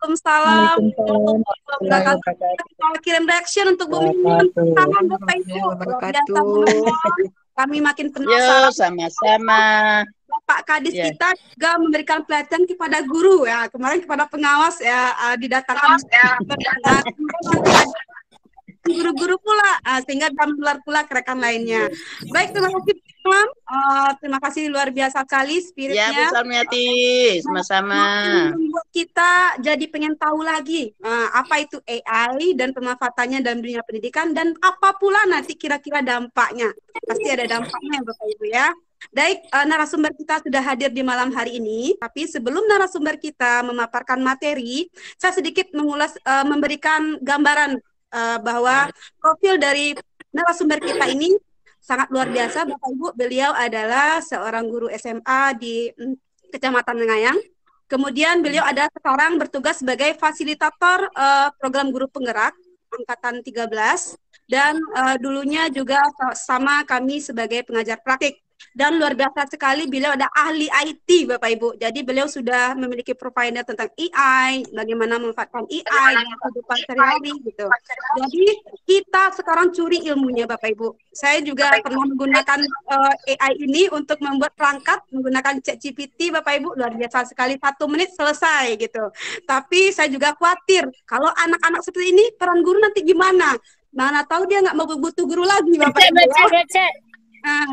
Waalaikumsalam Waalaikumsalam warahmatullahi warahmatullahi wabarakatuh. wabarakatuh. Kita kirim reaction untuk Bu Mimin. Tangan Bapak Ibu, luar biasa Bu Wabarakatuh. Mimin. Kami makin Yo, penasaran. sama-sama. Pak Kadis Ya. kita juga memberikan pelatihan kepada guru ya. Kemarin kepada pengawas ya didatangkan nah, nanti ada guru-guru pula sehingga bisa menular pula ke rekan lainnya. Baik, terima kasih teman. Terima kasih luar biasa sekali Ya, Bu spiritnya. Salmiati, sama-sama. Membuat kita jadi pengen tahu lagi apa itu AI dan pemanfaatannya dalam dunia pendidikan dan apa pula nanti kira-kira dampaknya. Pasti ada dampaknya Bapak Ibu ya. Baik, narasumber kita sudah hadir di malam hari ini, tapi sebelum narasumber kita memaparkan materi, saya sedikit mengulas, memberikan gambaran bahwa profil dari narasumber kita ini sangat luar biasa, Bapak Ibu. Beliau adalah seorang guru SMA di Kecamatan Ngayang. Kemudian beliau ada sekarang bertugas sebagai fasilitator program guru penggerak angkatan 13 dan dulunya juga sama kami sebagai pengajar praktik. Dan luar biasa sekali beliau ada ahli IT Bapak Ibu. Jadi beliau sudah memiliki profiler tentang AI, bagaimana memanfaatkan AI dalam kehidupan sehari-hari gitu. Jadi kita sekarang curi ilmunya Bapak Ibu. Saya juga pernah menggunakan AI ini untuk membuat perangkat menggunakan ChatGPT Bapak Ibu, luar biasa sekali, 1 menit selesai gitu. Tapi saya juga khawatir kalau anak-anak seperti ini peran guru nanti gimana? Mana tahu dia nggak mau butuh guru lagi Bapak Ibu.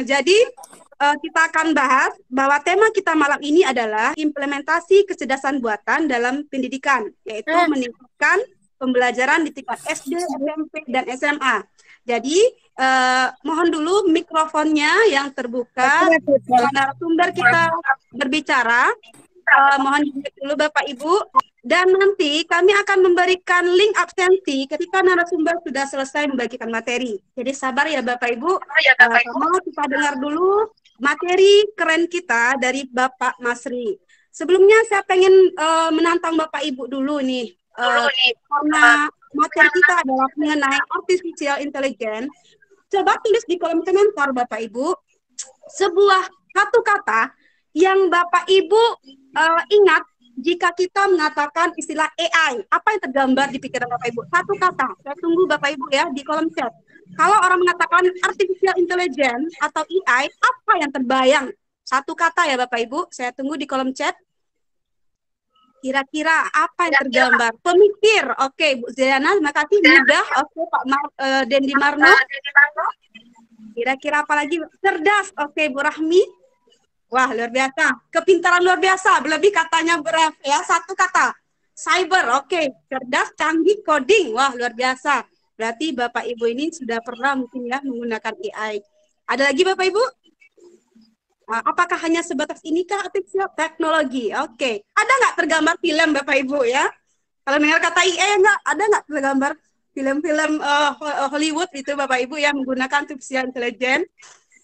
Jadi kita akan bahas bahwa tema kita malam ini adalah implementasi kecerdasan buatan dalam pendidikan, yaitu meningkatkan pembelajaran di tingkat SD, SMP, dan SMA. Jadi mohon dulu mikrofonnya yang terbuka, narasumber kita berbicara. Mohon dulu Bapak Ibu. Dan nanti kami akan memberikan link absensi ketika narasumber sudah selesai membagikan materi. Jadi sabar ya Bapak Ibu. Kita dengar dulu materi keren kita dari Bapak Masri. Sebelumnya saya pengen menantang Bapak Ibu dulu nih. Karena materi kita adalah mengenai artificial intelligence. Coba tulis di kolom komentar Bapak Ibu satu kata yang Bapak Ibu ingat jika kita mengatakan istilah AI, apa yang tergambar di pikiran Bapak Ibu? Satu kata, saya tunggu Bapak Ibu ya di kolom chat. Kalau orang mengatakan artificial intelligence atau AI, apa yang terbayang? Satu kata ya Bapak Ibu, saya tunggu di kolom chat. Kira-kira apa yang tergambar? Pemikir, oke Bu Ziana, terima kasih. Mudah, oke Pak Dendi Marno. Kira-kira apa lagi? Cerdas, oke Bu Rahmi. Wah, luar biasa. Kepintaran luar biasa. Lebih katanya beref ya. Satu kata. Cyber, oke. Cerdas, canggih, coding. Wah, luar biasa. Berarti Bapak Ibu ini sudah pernah mungkin ya menggunakan AI. Ada lagi Bapak Ibu? Apakah hanya sebatas inikah artificial teknologi? Oke. Ada nggak tergambar film Bapak Ibu ya? Kalau dengar kata AI nggak? Ada nggak tergambar film-film Hollywood itu Bapak Ibu yang menggunakan artificial intelligence?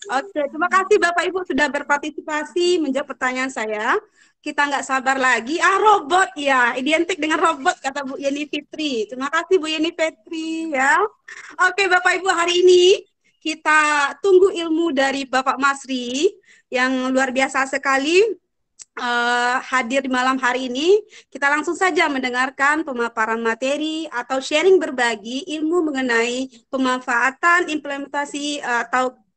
Oke, terima kasih Bapak Ibu sudah berpartisipasi menjawab pertanyaan saya. Kita nggak sabar lagi. Robot ya, identik dengan robot kata Bu Yeni Fitri. Terima kasih Bu Yeni Fitri ya. Oke Bapak Ibu, hari ini kita tunggu ilmu dari Bapak Masri yang luar biasa sekali hadir di malam hari ini. Kita langsung saja mendengarkan pemaparan materi atau sharing berbagi ilmu mengenai pemanfaatan implementasi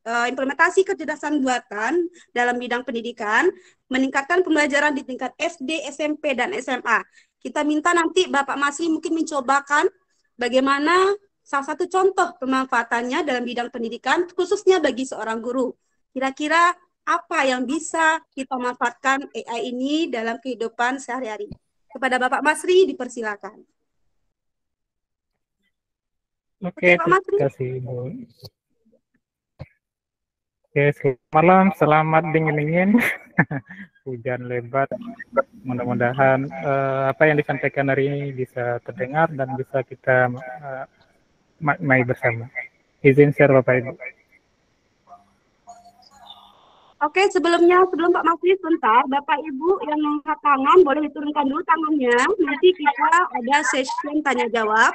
implementasi kecerdasan buatan dalam bidang pendidikan, meningkatkan pembelajaran di tingkat SD, SMP, dan SMA. Kita minta nanti Bapak Masri mungkin mencobakan bagaimana salah satu contoh pemanfaatannya dalam bidang pendidikan, khususnya bagi seorang guru. Kira-kira apa yang bisa kita manfaatkan AI ini dalam kehidupan sehari-hari? Kepada Bapak Masri, dipersilakan. Oke, terima kasih Bu. Oke, selamat malam, selamat dingin-dingin, hujan lebat. Mudah-mudahan apa yang disampaikan hari ini bisa terdengar dan bisa kita maknai bersama. Izin share Bapak Ibu. Oke, sebelum Pak Masri sebentar, Bapak Ibu yang mengangkat tangan boleh diturunkan dulu tangannya. Nanti kita ada session tanya jawab.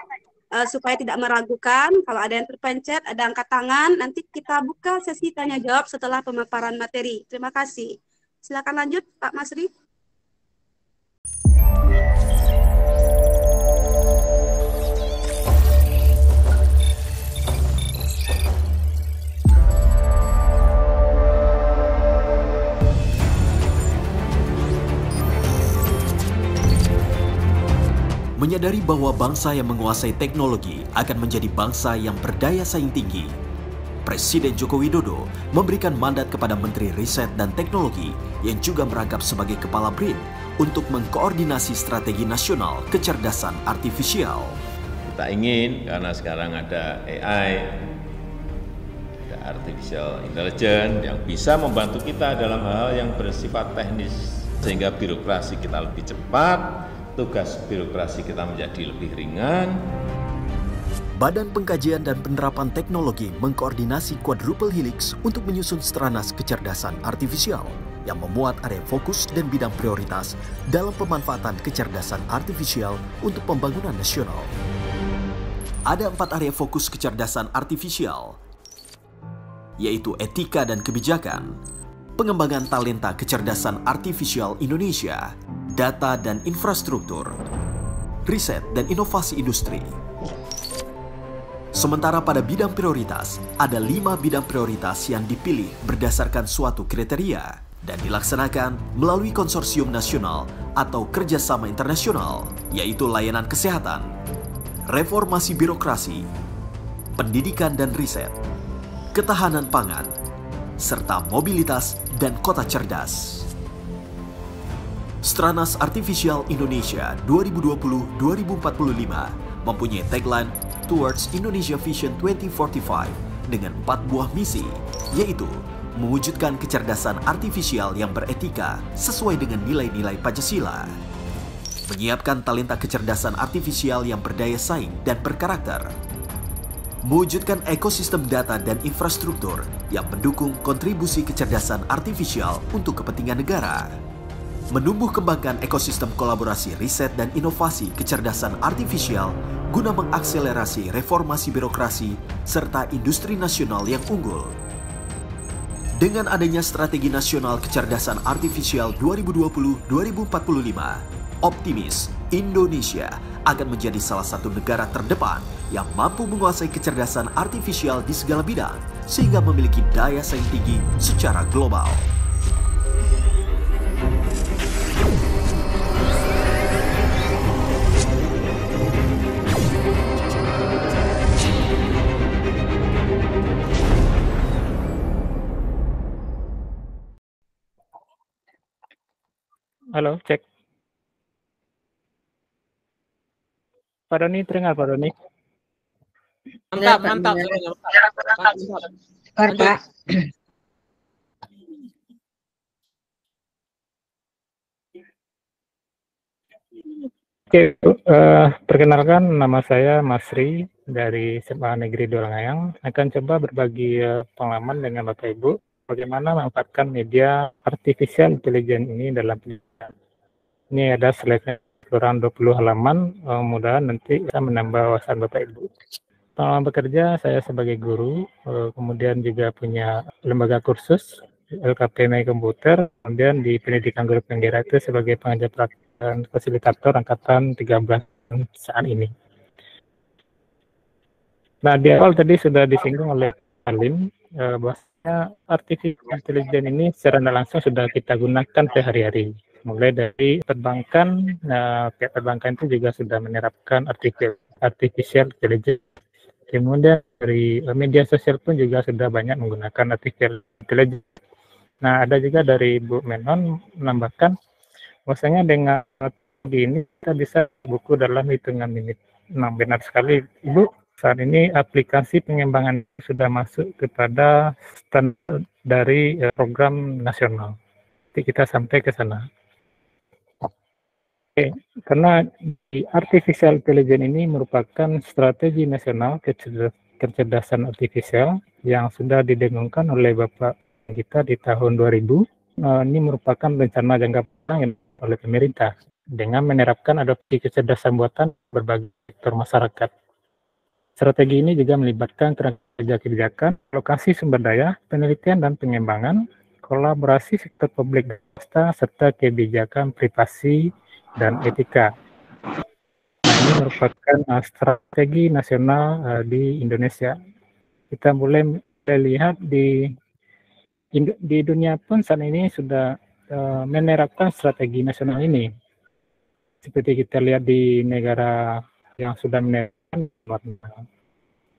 Supaya tidak meragukan, kalau ada yang terpencet, ada angkat tangan, nanti kita buka sesi tanya jawab setelah pemaparan materi. Terima kasih. Silakan lanjut, Pak Masri. Menyadari bahwa bangsa yang menguasai teknologi akan menjadi bangsa yang berdaya saing tinggi, Presiden Joko Widodo memberikan mandat kepada Menteri Riset dan Teknologi yang juga merangkap sebagai Kepala BRIN untuk mengkoordinasi strategi nasional kecerdasan artifisial. Kita ingin, karena sekarang ada AI, ada Artificial Intelligence yang bisa membantu kita dalam hal yang bersifat teknis, sehingga birokrasi kita lebih cepat, tugas birokrasi kita menjadi lebih ringan. Badan Pengkajian dan Penerapan Teknologi mengkoordinasi Quadruple Helix untuk menyusun stranas kecerdasan artifisial yang memuat area fokus dan bidang prioritas dalam pemanfaatan kecerdasan artifisial untuk pembangunan nasional. Ada 4 area fokus kecerdasan artifisial, yaitu etika dan kebijakan, pengembangan talenta kecerdasan artifisial Indonesia, data dan infrastruktur, riset dan inovasi industri. Sementara pada bidang prioritas, ada 5 bidang prioritas yang dipilih berdasarkan suatu kriteria dan dilaksanakan melalui konsorsium nasional atau kerjasama internasional, yaitu layanan kesehatan, reformasi birokrasi, pendidikan dan riset, ketahanan pangan, serta mobilitas dan kota cerdas. Stranas Artifisial Indonesia 2020-2045 mempunyai tagline Towards Indonesia Vision 2045 dengan 4 buah misi, yaitu mewujudkan kecerdasan artifisial yang beretika sesuai dengan nilai-nilai Pancasila, menyiapkan talenta kecerdasan artifisial yang berdaya saing dan berkarakter, mewujudkan ekosistem data dan infrastruktur yang mendukung kontribusi kecerdasan artifisial untuk kepentingan negara, menumbuh kembangkan ekosistem kolaborasi riset dan inovasi kecerdasan artifisial guna mengakselerasi reformasi birokrasi serta industri nasional yang unggul. Dengan adanya Strategi Nasional Kecerdasan Artifisial 2020-2045, optimis Indonesia akan menjadi salah satu negara terdepan yang mampu menguasai kecerdasan artifisial di segala bidang sehingga memiliki daya saing tinggi secara global. Halo, cek. Pak Doni, terdengar Pak Doni? Mantap, mantap. Pak. Oke, perkenalkan nama saya Masri dari SMA Negeri Dolangayang. Akan coba berbagi pengalaman dengan Bapak Ibu bagaimana memanfaatkan media artificial intelligence ini dalam pendidikan. Ini ada slide kurang 20 halaman, mudah-mudahan nanti bisa menambah wawasan Bapak Ibu. Pengalaman bekerja saya sebagai guru, kemudian juga punya lembaga kursus LKPMI komputer, kemudian di pendidikan guru penggerak itu sebagai pengajar praktik dan fasilitator angkatan 13 saat ini. Nah, di awal tadi sudah disinggung oleh Alim, bahwasanya artificial intelligence ini secara langsung sudah kita gunakan sehari-hari. Mulai dari perbankan, pihak perbankan itu juga sudah menerapkan artificial intelligence. Kemudian dari media sosial pun juga sudah banyak menggunakan artificial intelligence. Nah, ada juga dari Bu Menon menambahkan bahwasanya dengan teknologi ini kita bisa buku dalam hitungan menit. Nah, benar sekali Ibu. Saat ini aplikasi pengembangan sudah masuk kepada standar dari program nasional. Jadi kita sampai ke sana. Oke, karena di artificial intelligence ini merupakan strategi nasional kecerdasan artifisial yang sudah didengungkan oleh Bapak kita di tahun 2000. Ini merupakan rencana jangka panjang oleh pemerintah dengan menerapkan adopsi kecerdasan buatan berbagai sektor masyarakat. Strategi ini juga melibatkan kerja kebijakan, alokasi sumber daya, penelitian dan pengembangan, kolaborasi sektor publik dan swasta, serta kebijakan privasi dan etika. Nah, ini merupakan strategi nasional di Indonesia. Kita boleh lihat di dunia pun saat ini sudah menerapkan strategi nasional ini. seperti kita lihat di negara yang sudah menerapkan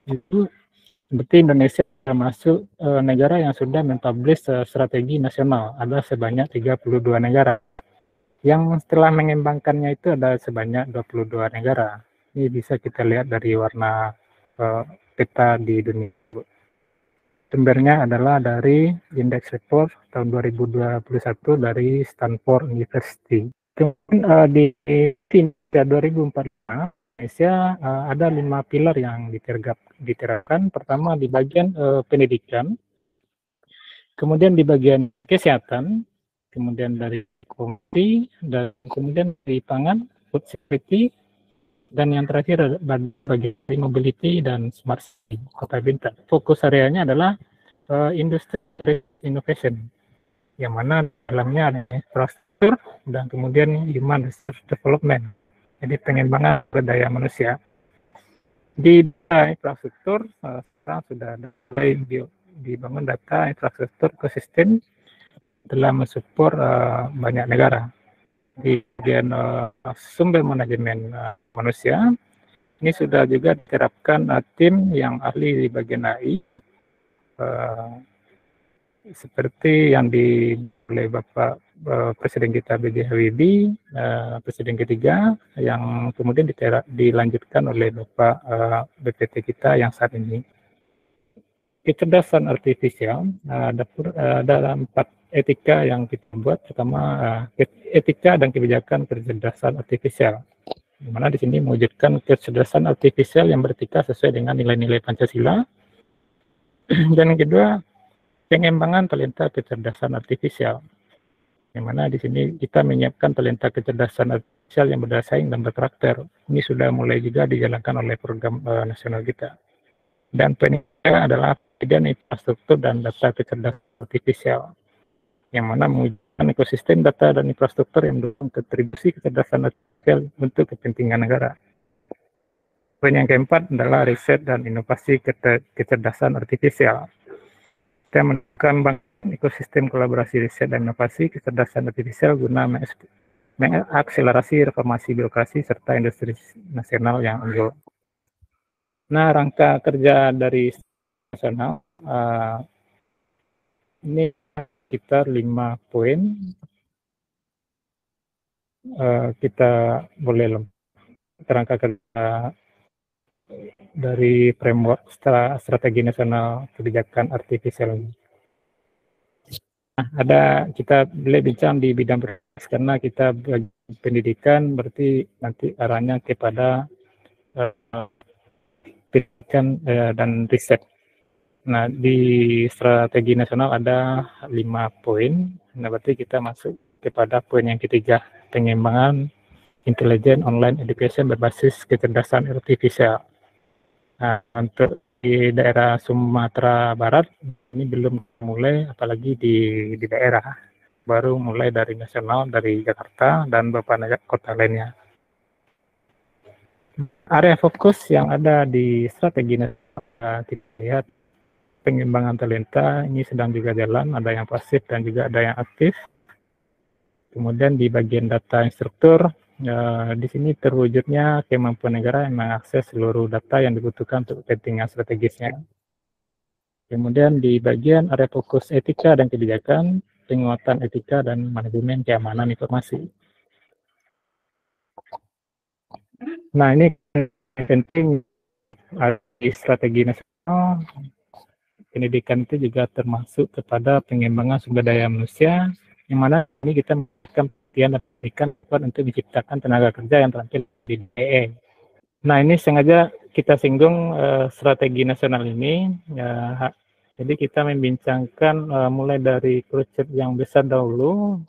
itu, seperti Indonesia termasuk negara yang sudah mempublish strategi nasional, ada sebanyak 32 negara. Yang setelah mengembangkannya itu ada sebanyak 22 negara. Ini bisa kita lihat dari warna peta di dunia. Sumbernya adalah dari Index Report tahun 2021 dari Stanford University. Kemudian di 2045 Indonesia ada 5 pilar yang diterapkan. Pertama di bagian pendidikan, kemudian di bagian kesehatan, kemudian dari ekonomi, dan kemudian di pangan, food security, dan yang terakhir bagi mobility dan smart city, kota pintar. Fokus areanya adalah industri innovation, yang mana dalamnya ada infrastruktur dan kemudian human resource development. Jadi pengembangan sumber daya manusia. Di infrastruktur sekarang sudah mulai dibangun data infrastruktur ekosistem dalam mensupport banyak negara. Di bagian sumber manajemen manusia, ini sudah juga diterapkan tim yang ahli di bagian AI, seperti yang oleh Bapak Presiden kita B.J. Habibie, Presiden ketiga, yang kemudian dilanjutkan oleh Bapak BPT kita yang saat ini. Kecerdasan artifisial, ada 4 etika yang kita buat. Pertama, etika dan kebijakan kecerdasan artifisial, di mana di sini mewujudkan kecerdasan artifisial yang beretika sesuai dengan nilai-nilai Pancasila. Dan yang kedua, pengembangan talenta kecerdasan artifisial, yang mana di sini kita menyiapkan talenta kecerdasan artifisial yang bersaing dan berkarakter. Ini sudah mulai juga dijalankan oleh program nasional kita. Dan peningkatan adalah pendidikan infrastruktur dan data kecerdasan artifisial, yang mana mewujudkan ekosistem data dan infrastruktur yang mendukung kontribusi kecerdasan artifisial untuk kepentingan negara. Poin yang keempat adalah riset dan inovasi kecerdasan artifisial. Kita mengembangkan ekosistem kolaborasi riset dan inovasi kecerdasan artifisial guna mengakselerasi reformasi birokrasi serta industri nasional yang unggul. Nah, rangka kerja dari nasional ini sekitar 5 poin. Kita boleh rangka kerja dari framework strategi nasional kebijakan artifisial. Nah, kita boleh bincang di bidang karena kita pendidikan, berarti nanti arahnya kepada pendidikan dan riset. Nah, di strategi nasional ada 5 poin. Nah, berarti kita masuk kepada poin yang ketiga, pengembangan intelligent online education berbasis kecerdasan artifisial. Nah, untuk di daerah Sumatera Barat ini belum mulai, apalagi di daerah, baru mulai dari nasional, dari Jakarta dan beberapa kota lainnya. Area fokus yang ada di strategi nasional, kita lihat pengembangan talenta ini sedang juga jalan, ada yang pasif dan juga ada yang aktif. Kemudian di bagian data instruktur, di sini terwujudnya kemampuan negara yang mengakses seluruh data yang dibutuhkan untuk kepentingan strategisnya. Kemudian di bagian area fokus etika dan kebijakan, penguatan etika dan manajemen keamanan informasi. Nah, ini penting di strategi nasional. Pendidikan itu juga termasuk kepada pengembangan sumber daya manusia, yang mana ini kita memberikan perhatian dan pendidikan untuk menciptakan tenaga kerja yang terampil di DE. Nah, ini sengaja kita singgung strategi nasional ini. Jadi kita membincangkan mulai dari konsep yang besar dahulu.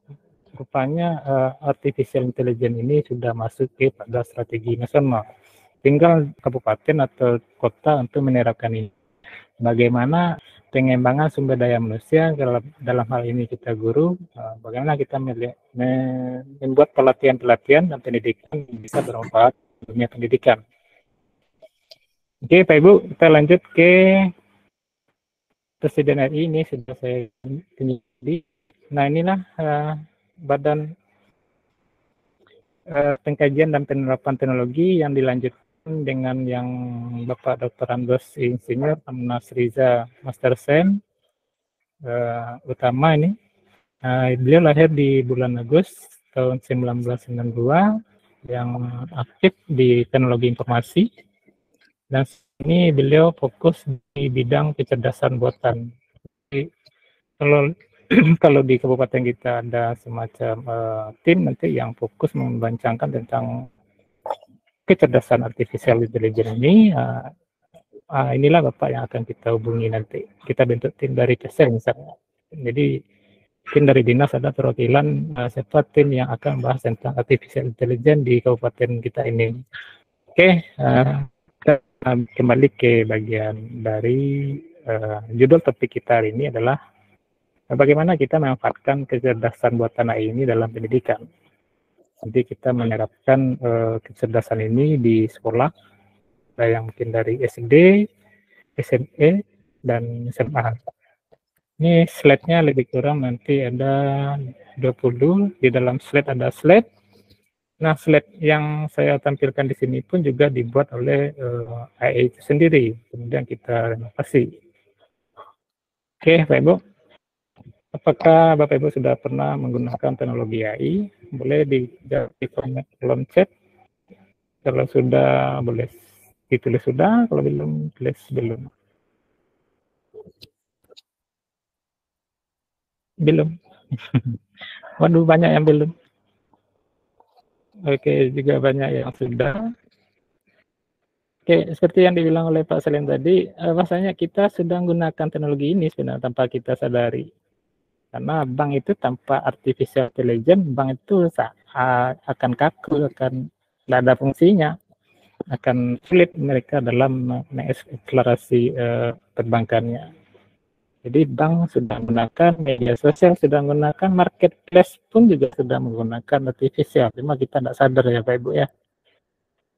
Rupanya artificial intelligence ini sudah masuk pada strategi nasional. Tinggal kabupaten atau kota untuk menerapkan ini. Bagaimana pengembangan sumber daya manusia, dalam hal ini kita guru, bagaimana kita membuat pelatihan-pelatihan dan pendidikan yang bisa bermanfaat di dunia pendidikan. Oke, Pak Ibu, kita lanjut ke Presiden RI. Ini sudah saya tunjukin. Nah, inilah badan pengkajian dan penerapan teknologi yang dilanjutkan dengan yang Bapak Dr. Andos Insinyur Amnas Riza Master Sen utama ini. Beliau lahir di bulan Agustus tahun 1992 yang aktif di teknologi informasi, dan ini beliau fokus di bidang kecerdasan buatan. Jadi, kalau di kabupaten kita ada semacam tim nanti yang fokus membincangkan tentang kecerdasan artificial intelligence ini, inilah Bapak yang akan kita hubungi nanti. Kita bentuk tim dari Kesel misalnya. Jadi tim dari dinas ada perwakilan siapa tim yang akan bahas tentang artificial intelligence di kabupaten kita ini. Oke, kita kembali ke bagian dari judul topik kita hari ini adalah bagaimana kita memanfaatkan kecerdasan buatan AI ini dalam pendidikan. Jadi kita menerapkan kecerdasan ini di sekolah, yang mungkin dari SD, SMA, dan SMA. Ini slide-nya lebih kurang nanti ada 20, di dalam slide ada slide. Nah, slide yang saya tampilkan di sini pun juga dibuat oleh AI itu sendiri, kemudian kita renovasi. Oke, Pak Ibu. Apakah Bapak Ibu sudah pernah menggunakan teknologi AI? Boleh dijawab di kolom chat. Kalau sudah, boleh ditulis sudah. Kalau belum, tulis belum. Belum. Waduh, banyak yang belum. Oke, juga banyak yang sudah. Oke, seperti yang dibilang oleh Pak Salim tadi, rasanya kita sudah menggunakan teknologi ini sebenarnya tanpa kita sadari. Karena bank itu tanpa artificial intelligence, bank itu akan kaku, akan tidak ada fungsinya, akan sulit mereka dalam mengeksploitasi perbankannya. Jadi bank sudah menggunakan media sosial, sudah menggunakan marketplace pun juga sudah menggunakan artificial. Cuma kita tidak sadar ya Pak Ibu ya.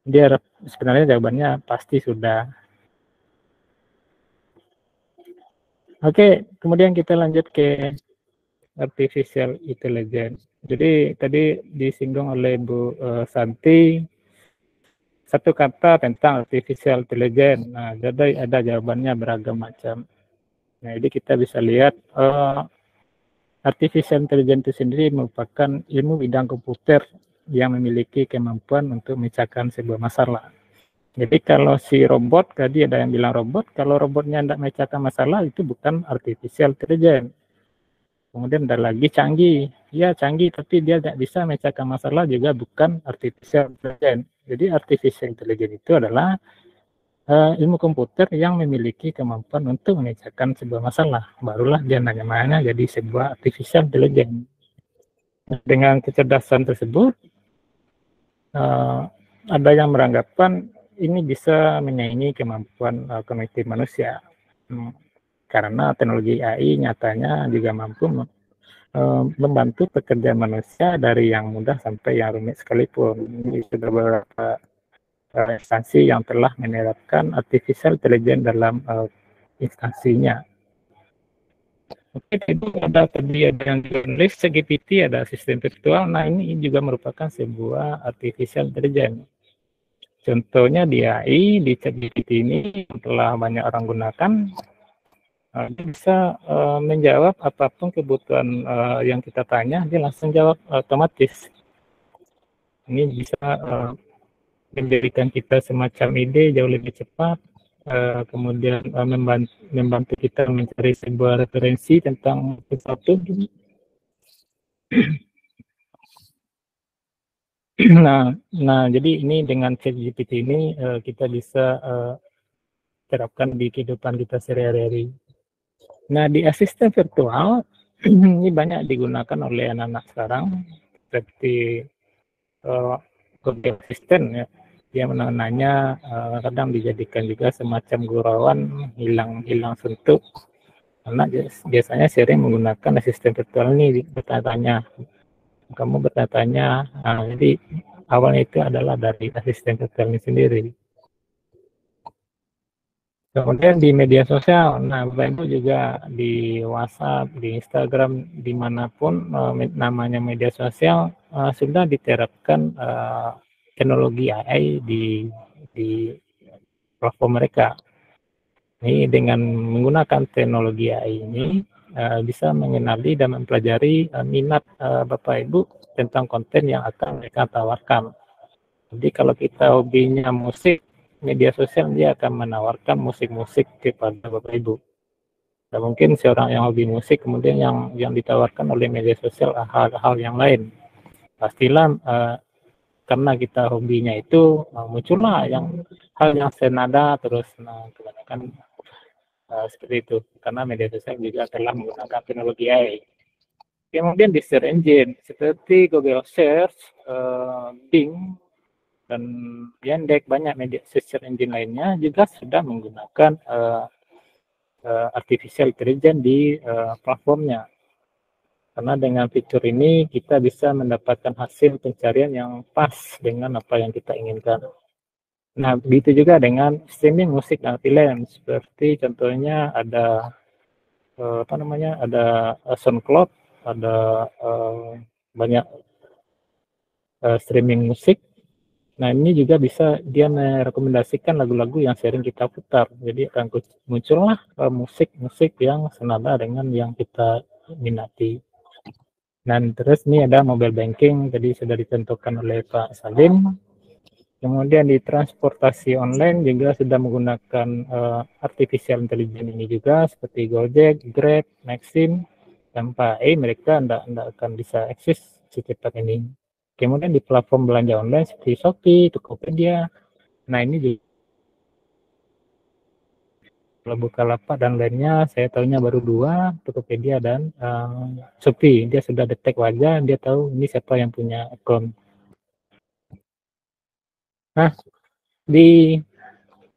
Dia sebenarnya jawabannya pasti sudah. Oke, kemudian kita lanjut ke artificial intelligence. Jadi tadi disinggung oleh Bu Santi satu kata tentang artificial intelligence. Nah, jadi ada jawabannya beragam macam. Nah, jadi kita bisa lihat artificial intelligence itu sendiri merupakan ilmu bidang komputer yang memiliki kemampuan untuk memecahkan sebuah masalah. Jadi kalau si robot, tadi ada yang bilang robot, kalau robotnya tidak memecahkan masalah itu bukan artificial intelligence. Kemudian ada lagi canggih, ya canggih tapi dia tidak bisa memecahkan masalah juga bukan artificial intelligence. Jadi artificial intelligence itu adalah ilmu komputer yang memiliki kemampuan untuk memecahkan sebuah masalah. Barulah dia namanya jadi sebuah artificial intelligence. Dengan kecerdasan tersebut, ada yang beranggapan ini bisa menyaingi kemampuan kognitif manusia. Karena teknologi AI nyatanya juga mampu membantu pekerjaan manusia dari yang mudah sampai yang rumit sekalipun. Ini sudah beberapa instansi yang telah menerapkan artificial intelligence dalam instansinya. Oke, itu ada tadi ada yang ditulis ChatGPT, ada sistem virtual. Nah, ini juga merupakan sebuah artificial intelligence. Contohnya di AI, di ChatGPT ini telah banyak orang gunakan. Dia bisa menjawab apapun kebutuhan yang kita tanya, dia langsung jawab otomatis. Ini bisa menjadikan kita semacam ide jauh lebih cepat, kemudian membantu kita mencari sebuah referensi tentang sesuatu. Nah, jadi ini dengan ChatGPT ini kita bisa terapkan di kehidupan kita sehari-hari. Nah, di asisten virtual ini banyak digunakan oleh anak-anak sekarang seperti Google Assistant ya. Dia menanya kadang dijadikan juga semacam gurauan hilang suntuk. Karena biasanya sering menggunakan asisten virtual ini bertanya. Kamu bertanya. Jadi awalnya itu adalah dari asisten virtual ini sendiri. Kemudian di media sosial, nah Bapak Ibu juga di WhatsApp, di Instagram, dimanapun namanya media sosial, sudah diterapkan teknologi AI di platform mereka. Ini dengan menggunakan teknologi AI ini bisa mengenali dan mempelajari minat Bapak Ibu tentang konten yang akan mereka tawarkan. Jadi kalau kita hobinya musik, media sosial dia akan menawarkan musik-musik kepada Bapak Ibu. Dan mungkin seorang yang hobi musik kemudian yang ditawarkan oleh media sosial hal-hal yang lain. Pastilah karena kita hobinya itu muncullah hal yang senada terus kebanyakan seperti itu karena media sosial juga telah menggunakan teknologi AI. Kemudian di search engine seperti Google Search, Bing, dan Yandex, banyak media search engine lainnya juga sudah menggunakan artificial intelligence di platformnya. Karena dengan fitur ini kita bisa mendapatkan hasil pencarian yang pas dengan apa yang kita inginkan. Nah, begitu juga dengan streaming musik dan film. Seperti contohnya ada ada SoundCloud, ada banyak streaming musik. Nah, ini juga bisa dia merekomendasikan lagu-lagu yang sering kita putar. Jadi akan muncullah musik-musik yang senada dengan yang kita minati. Dan terus ini ada mobile banking, tadi sudah ditentukan oleh Pak Salim. Kemudian di transportasi online juga sudah menggunakan artificial intelligence ini juga, seperti Gojek, Grab, Maxim, tanpa AI mereka tidak akan bisa akses secepat ini. Kemudian di platform belanja online seperti Shopee, Tokopedia, nah ini juga kalau Bukalapak dan lainnya, saya tahunya baru 2, Tokopedia dan Shopee. Dia sudah detek wajah, dia tahu ini siapa yang punya akun. Nah, di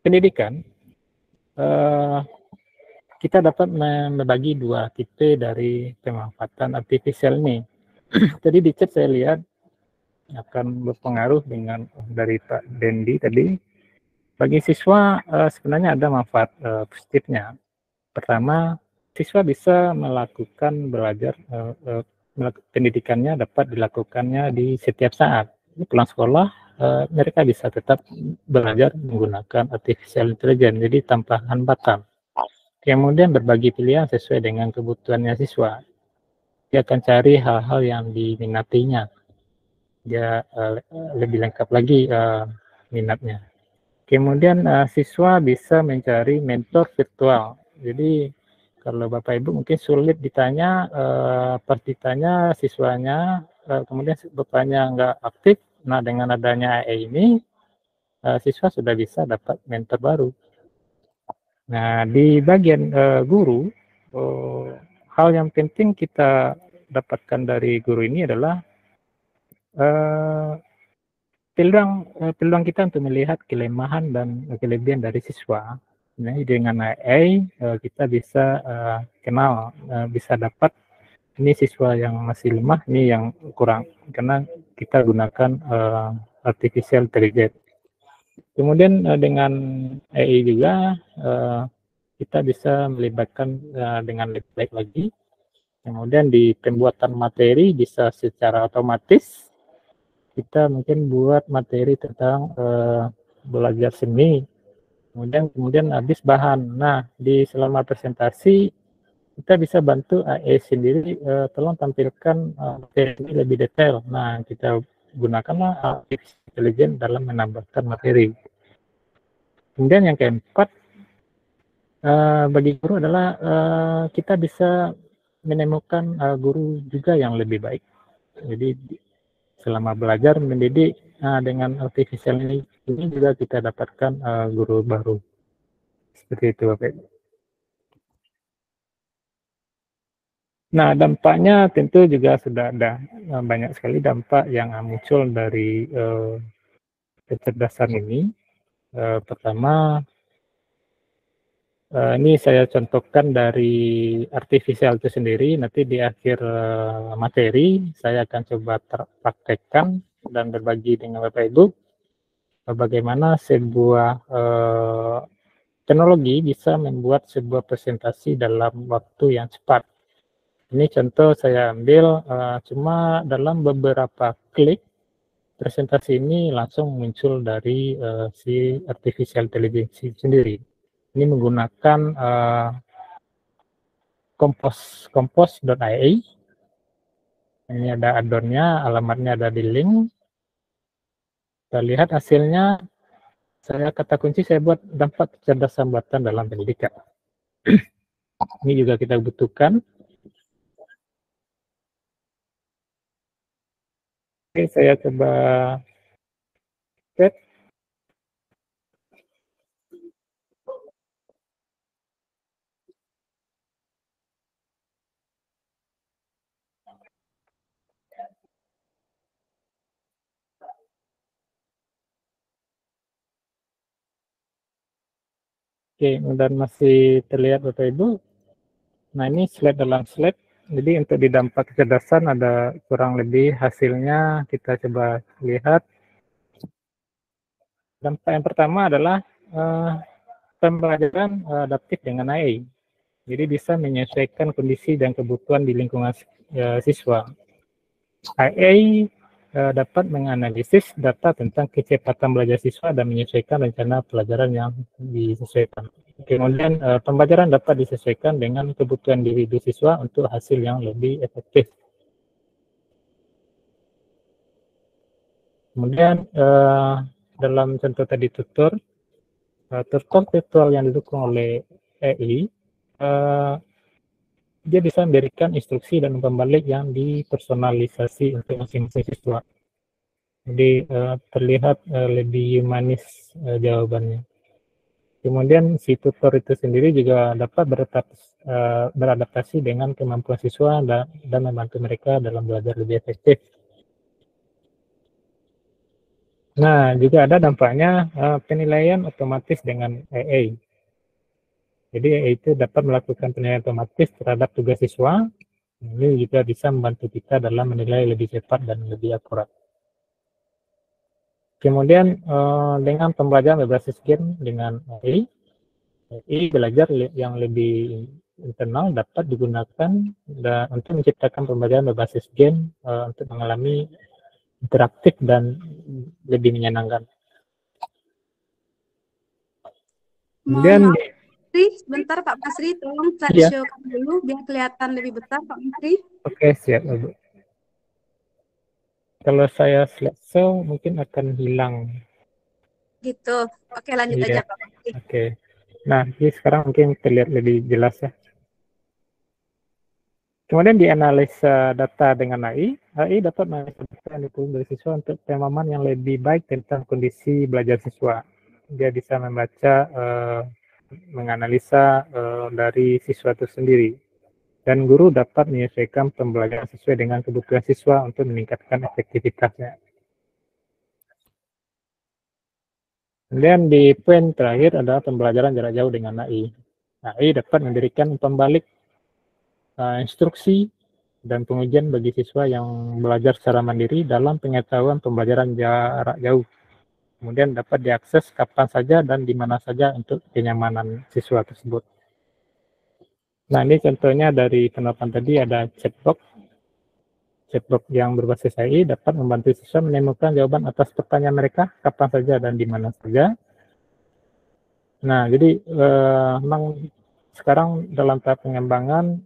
pendidikan, kita dapat membagi 2 tipe dari pemanfaatan artificial ini. Tadi di chat saya lihat akan berpengaruh dengan dari Pak Dendi tadi. Bagi siswa sebenarnya ada manfaat positifnya. Pertama, siswa bisa melakukan belajar pendidikannya dapat dilakukannya di setiap saat. Pulang sekolah mereka bisa tetap belajar menggunakan artificial intelligence, jadi tanpa hambatan. Kemudian berbagi pilihan sesuai dengan kebutuhannya siswa. Dia akan cari hal-hal yang diminatinya. Dia lebih lengkap lagi minatnya. Kemudian siswa bisa mencari mentor virtual. Jadi kalau Bapak Ibu mungkin sulit ditanya, pas ditanya siswanya, kemudian bapaknya nggak aktif. Nah, dengan adanya AI ini, siswa sudah bisa dapat mentor baru. Nah, di bagian guru, hal yang penting kita dapatkan dari guru ini adalah peluang kita untuk melihat kelemahan dan kelebihan dari siswa. Nah, dengan AI kita bisa kenal, bisa dapat ini siswa yang masih lemah, ini yang kurang, karena kita gunakan artificial intelligence. Kemudian dengan AI juga kita bisa melibatkan dengan lebih baik lagi. Kemudian di pembuatan materi bisa secara otomatis kita mungkin buat materi tentang belajar seni, kemudian habis bahan. Nah, di selama presentasi kita bisa bantu AI sendiri, tolong tampilkan materi ini lebih detail. Nah, kita gunakanlah artificial intelligence dalam menambahkan materi. Kemudian yang keempat, bagi guru adalah kita bisa menemukan guru juga yang lebih baik. Jadi selama belajar mendidik dengan artificial ini juga kita dapatkan guru baru. Seperti itu, Bapak. Nah, dampaknya tentu juga sudah ada banyak sekali dampak yang muncul dari kecerdasan ini. Pertama, ini saya contohkan dari artificial itu sendiri. Nanti di akhir materi saya akan coba praktekkan dan berbagi dengan Bapak Ibu bagaimana sebuah teknologi bisa membuat sebuah presentasi dalam waktu yang cepat. Ini contoh saya ambil, cuma dalam beberapa klik, presentasi ini langsung muncul dari si artificial intelligence sendiri. Ini menggunakan compose.ai. Ini ada addonnya, alamatnya ada di link. Kita lihat hasilnya. Saya kata kunci saya buat dampak kecerdasan buatan dalam pendidikan. Ini juga kita butuhkan. Oke, saya coba cek. Oke, dan masih terlihat Bapak Ibu. Nah, ini slide dalam slide. Jadi untuk di dampak kecerdasan ada kurang lebih hasilnya, kita coba lihat. Dampak yang pertama adalah pembelajaran adaptif dengan AI. Jadi bisa menyesuaikan kondisi dan kebutuhan di lingkungan siswa. AI dapat menganalisis data tentang kecepatan belajar siswa dan menyesuaikan rencana pelajaran yang disesuaikan. Kemudian pembelajaran dapat disesuaikan dengan kebutuhan individu siswa untuk hasil yang lebih efektif. Kemudian dalam contoh tadi tutor virtual yang didukung oleh AI, dia bisa memberikan instruksi dan umpan balik yang dipersonalisasi untuk masing-masing siswa. Jadi terlihat lebih manis jawabannya. Kemudian si tutor itu sendiri juga dapat beradaptasi dengan kemampuan siswa dan membantu mereka dalam belajar lebih efektif. Nah, juga ada dampaknya penilaian otomatis dengan AI. Jadi AI itu dapat melakukan penilaian otomatis terhadap tugas siswa. Ini juga bisa membantu kita dalam menilai lebih cepat dan lebih akurat. Kemudian dengan pembelajaran berbasis game dengan AI belajar yang lebih internal dapat digunakan untuk menciptakan pembelajaran berbasis game untuk mengalami interaktif dan lebih menyenangkan. Kemudian sebentar Pak Masri, tolong slideshow dulu biar kelihatan lebih besar Pak Masri. Oke, siap Ibu. Kalau saya slideshow mungkin akan hilang. Gitu. Oke, lanjut aja Pak Masri. Oke. Nah, ini sekarang mungkin terlihat lebih jelas ya. Kemudian di analisa data dengan AI dapat menganalisa data yang diperoleh dari siswa untuk pemahaman yang lebih baik tentang kondisi belajar siswa. Dia bisa membaca, menganalisa dari siswa itu sendiri. Dan guru dapat menyesuaikan pembelajaran sesuai dengan kebutuhan siswa untuk meningkatkan efektivitasnya. Kemudian di poin terakhir adalah pembelajaran jarak jauh dengan AI. AI dapat memberikan umpan balik, instruksi, dan pengujian bagi siswa yang belajar secara mandiri dalam pengetahuan pembelajaran jarak jauh. Kemudian dapat diakses kapan saja dan di mana saja untuk kenyamanan siswa tersebut. Nah, ini contohnya dari penerapan tadi ada chatbot. Chatbot yang berbasis AI dapat membantu siswa menemukan jawaban atas pertanyaan mereka kapan saja dan di mana saja. Nah, jadi memang sekarang dalam tahap pengembangan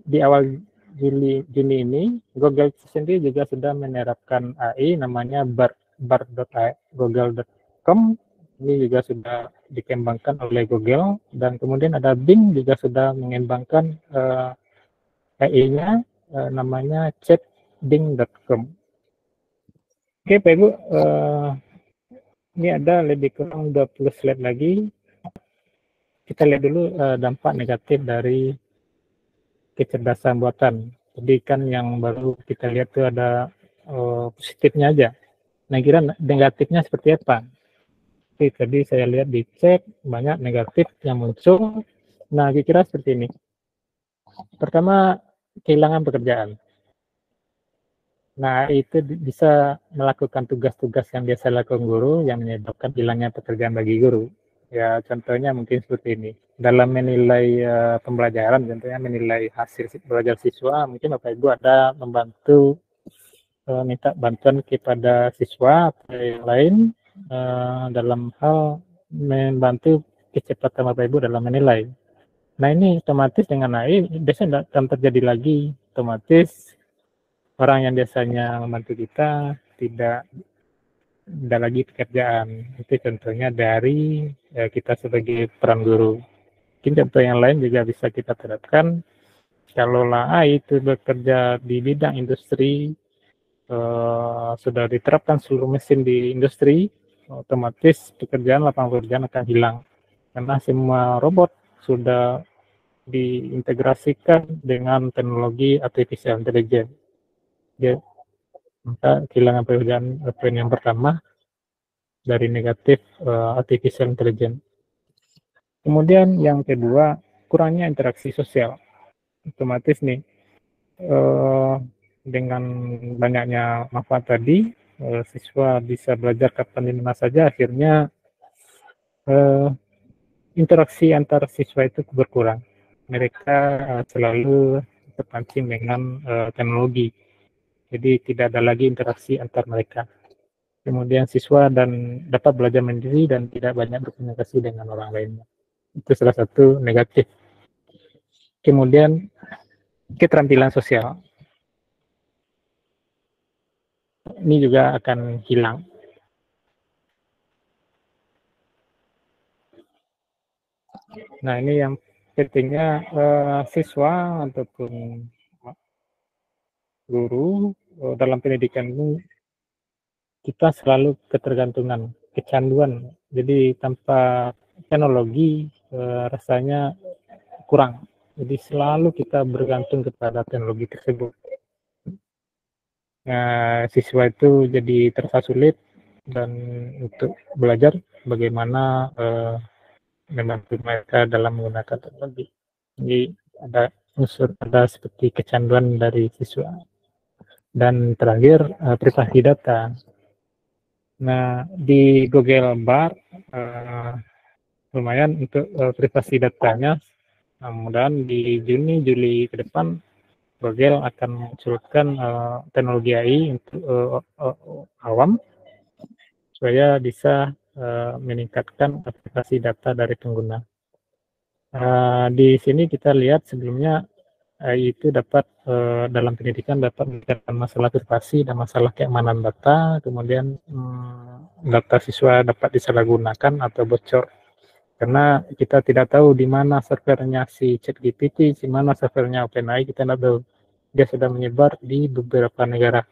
di awal Juni ini, Google sendiri juga sudah menerapkan AI namanya bard.google.com. Ini juga sudah dikembangkan oleh Google, dan kemudian ada Bing juga sudah mengembangkan AI-nya namanya chatbing.com. Oke, Pak Ibu, ini ada lebih kurang 20 slide lagi. Kita lihat dulu dampak negatif dari kecerdasan buatan. Jadi kan yang baru kita lihat itu ada positifnya aja. Nah, kira negatifnya seperti apa? Oke, tadi saya lihat di chat banyak negatif yang muncul. Nah, kira seperti ini. Pertama, kehilangan pekerjaan. Nah, itu bisa melakukan tugas-tugas yang biasa lakukan guru yang menyebabkan hilangnya pekerjaan bagi guru. Ya, contohnya mungkin seperti ini. Dalam menilai pembelajaran, contohnya menilai hasil belajar siswa, mungkin Bapak Ibu ada membantu minta bantuan kepada siswa atau yang lain dalam hal membantu kecepatan Bapak Ibu dalam menilai. Nah, ini otomatis dengan AI biasanya tidak akan terjadi lagi. Otomatis orang yang biasanya membantu kita tidak lagi pekerjaan. Itu contohnya dari kita sebagai peran guru. Mungkin contoh yang lain juga bisa kita terapkan. Kalau AI itu bekerja di bidang industri, sudah diterapkan seluruh mesin di industri, otomatis lapangan pekerjaan akan hilang. Karena semua robot sudah diintegrasikan dengan teknologi artificial intelligence. Ya, maka kehilangan pekerjaan poin yang pertama dari negatif artificial intelligence. Kemudian yang kedua, kurangnya interaksi sosial. Otomatis nih, dengan banyaknya manfaat tadi, siswa bisa belajar kapan di mana saja, akhirnya interaksi antar siswa itu berkurang. Mereka selalu terpancing dengan teknologi, jadi tidak ada lagi interaksi antar mereka. Kemudian siswa dapat belajar mandiri dan tidak banyak berkomunikasi dengan orang lainnya. Itu salah satu negatif. Kemudian keterampilan sosial ini juga akan hilang. Nah, ini yang pentingnya siswa ataupun guru dalam pendidikan ini kita selalu ketergantungan, kecanduan. Jadi tanpa teknologi rasanya kurang. Jadi selalu kita bergantung kepada teknologi tersebut. Nah, siswa itu jadi terasa sulit dan untuk belajar bagaimana membantu mereka dalam menggunakan teknologi. Jadi ada seperti kecanduan dari siswa. Dan terakhir privasi data. Nah, di Google Bar lumayan untuk privasi datanya. Nah, mudah-mudahan di Juni-Juli ke depan Google akan menunjukkan teknologi AI untuk awam supaya bisa meningkatkan privasi data dari pengguna. Di sini kita lihat sebelumnya AI itu dapat dalam pendidikan dapat meningkatkan masalah privasi dan masalah keamanan data, kemudian data siswa dapat disalahgunakan atau bocor. Karena kita tidak tahu di mana servernya si ChatGPT, di mana servernya OpenAI, kita tidak tahu. Dia sudah menyebar di beberapa negara.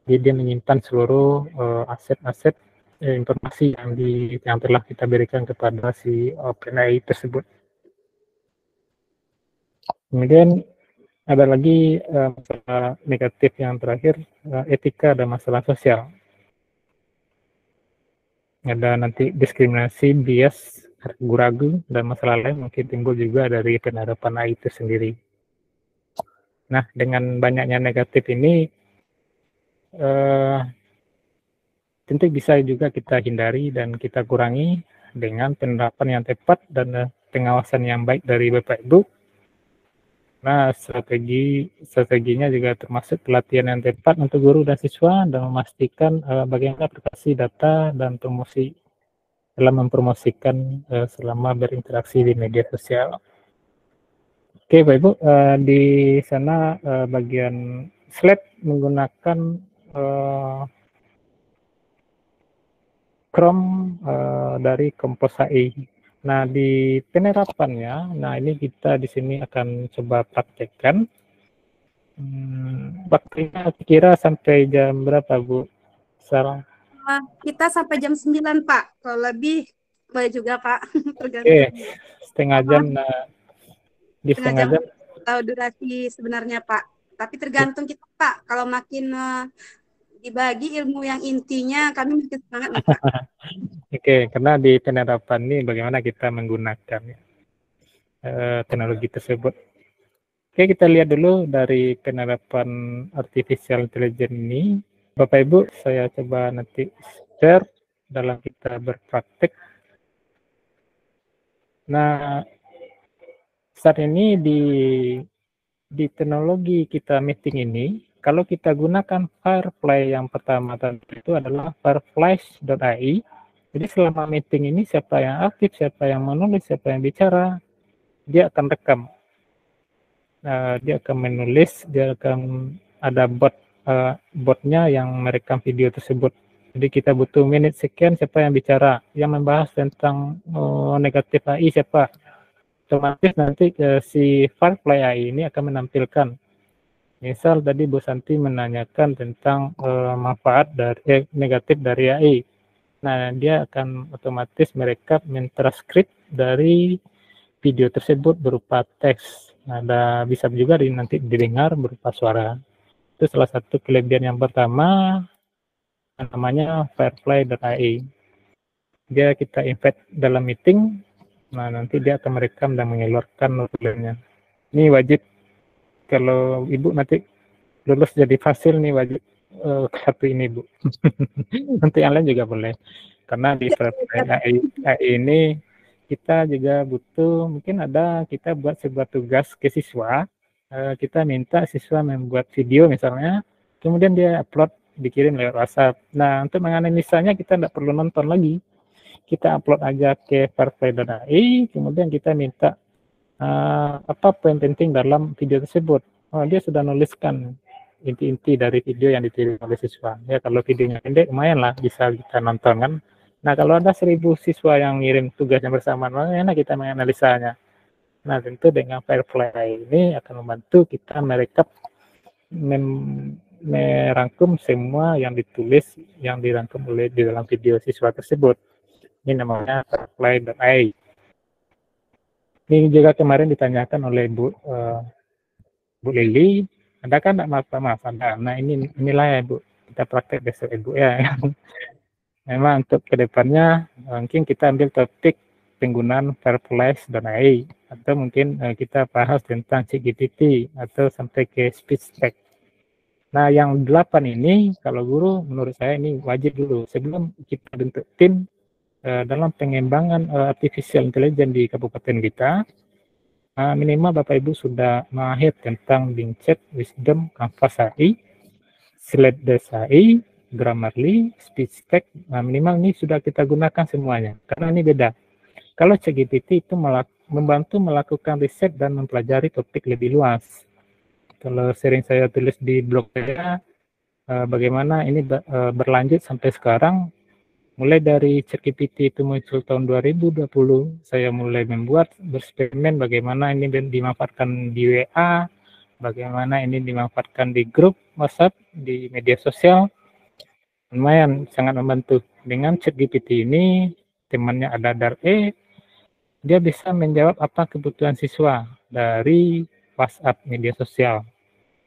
Jadi dia menyimpan seluruh aset-aset informasi yang telah kita berikan kepada si OpenAI tersebut. Kemudian ada lagi masalah negatif yang terakhir, etika dan masalah sosial. Ada nanti diskriminasi, bias, ragu-ragu, dan masalah lain mungkin timbul juga dari penerapan AI itu sendiri. Nah, dengan banyaknya negatif ini, tentu bisa juga kita hindari dan kita kurangi dengan penerapan yang tepat dan pengawasan yang baik dari Bapak Ibu. Nah, strateginya juga termasuk pelatihan yang tepat untuk guru dan siswa dan memastikan bagaimana privasi data dan promosi dalam mempromosikan selama berinteraksi di media sosial. Oke, Bapak Ibu, di sana bagian slide menggunakan Chrome dari Compose AI. Nah, di penerapannya, nah ini kita di sini akan coba praktekkan. Waktunya kira sampai jam berapa, Bu Sarah? Kita sampai jam 9, Pak. Kalau lebih, boleh juga, Pak. Oke, setengah jam. Nah, di setengah jam. Tahu durasi sebenarnya, Pak. Tapi tergantung kita, Pak. Kalau makin dibagi ilmu yang intinya, kami makin semangat, Pak. Oke, karena di penerapan ini bagaimana kita menggunakan teknologi tersebut. Oke, kita lihat dulu dari penerapan artificial intelligence ini. Bapak Ibu, saya coba nanti share dalam kita berpraktek. Nah, saat ini di teknologi kita meeting ini, kalau kita gunakan Firefly yang pertama tadi itu adalah fireflies.ai. Jadi selama meeting ini siapa yang aktif, siapa yang menulis, siapa yang bicara, dia akan rekam. Dia akan menulis, dia akan ada botnya yang merekam video tersebut. Jadi kita butuh menit sekian siapa yang bicara, yang membahas tentang negatif AI siapa. Otomatis nanti si Firefly AI ini akan menampilkan. Misal tadi Bu Santi menanyakan tentang manfaat dari negatif dari AI. Nah, dia akan otomatis merekap, mentranskrip dari video tersebut berupa teks. Ada bisa juga nanti didengar berupa suara. Itu salah satu kelebihan yang pertama, namanya Firefly.ai. Dia kita invite dalam meeting, nah nanti dia akan merekam dan mengeluarkan notulennya. Ini wajib kalau Ibu nanti lulus jadi fasil nih wajib satu ini Bu. Nanti yang lain juga boleh. Karena di Firefly.ai ini kita juga butuh, mungkin ada kita buat sebuah tugas ke siswa, kita minta siswa membuat video misalnya, kemudian dia upload, dikirim lewat WhatsApp. Nah, untuk menganalisanya kita tidak perlu nonton lagi. Kita upload aja ke Firefly.ai, kemudian kita minta apa poin penting dalam video tersebut. Dia sudah nuliskan inti-inti dari video yang ditiru oleh siswa. Ya, kalau videonya pendek, lumayan lah bisa kita nonton kan. Nah, kalau ada 1000 siswa yang ngirim tugasnya bersamaan, bagaimana kita menganalisanya? Nah, tentu dengan Firefly ini akan membantu kita merekap, merangkum semua yang ditulis, yang dirangkum oleh di dalam video siswa tersebut. Ini namanya Firefly.ai. Ini juga kemarin ditanyakan oleh Bu Lili, ada kan maaf ada. Nah, inilah ya Bu, kita praktek besok Ibu ya. Memang untuk kedepannya mungkin kita ambil topik penggunaan Fireflies.ai atau mungkin kita bahas tentang ChatGPT atau sampai ke speech tag. Nah, yang 8 ini kalau guru menurut saya ini wajib dulu sebelum kita bentuk tim dalam pengembangan artificial intelligence di kabupaten kita. Minimal Bapak Ibu sudah mahir tentang Bing Chat, Wisdom, Canvas AI, Slides AI, Grammarly, Speech Tag, minimal ini sudah kita gunakan semuanya, karena ini beda. Kalau ChatGPT itu membantu melakukan riset dan mempelajari topik lebih luas. Kalau sering saya tulis di blog saya, bagaimana ini berlanjut sampai sekarang, mulai dari ChatGPT itu muncul tahun 2020, saya mulai membuat bereksperimen bagaimana ini dimanfaatkan di WA, bagaimana ini dimanfaatkan di grup WhatsApp, di media sosial. Lumayan sangat membantu. Dengan ChatGPT ini temannya ada Dar'e, dia bisa menjawab apa kebutuhan siswa dari WhatsApp media sosial.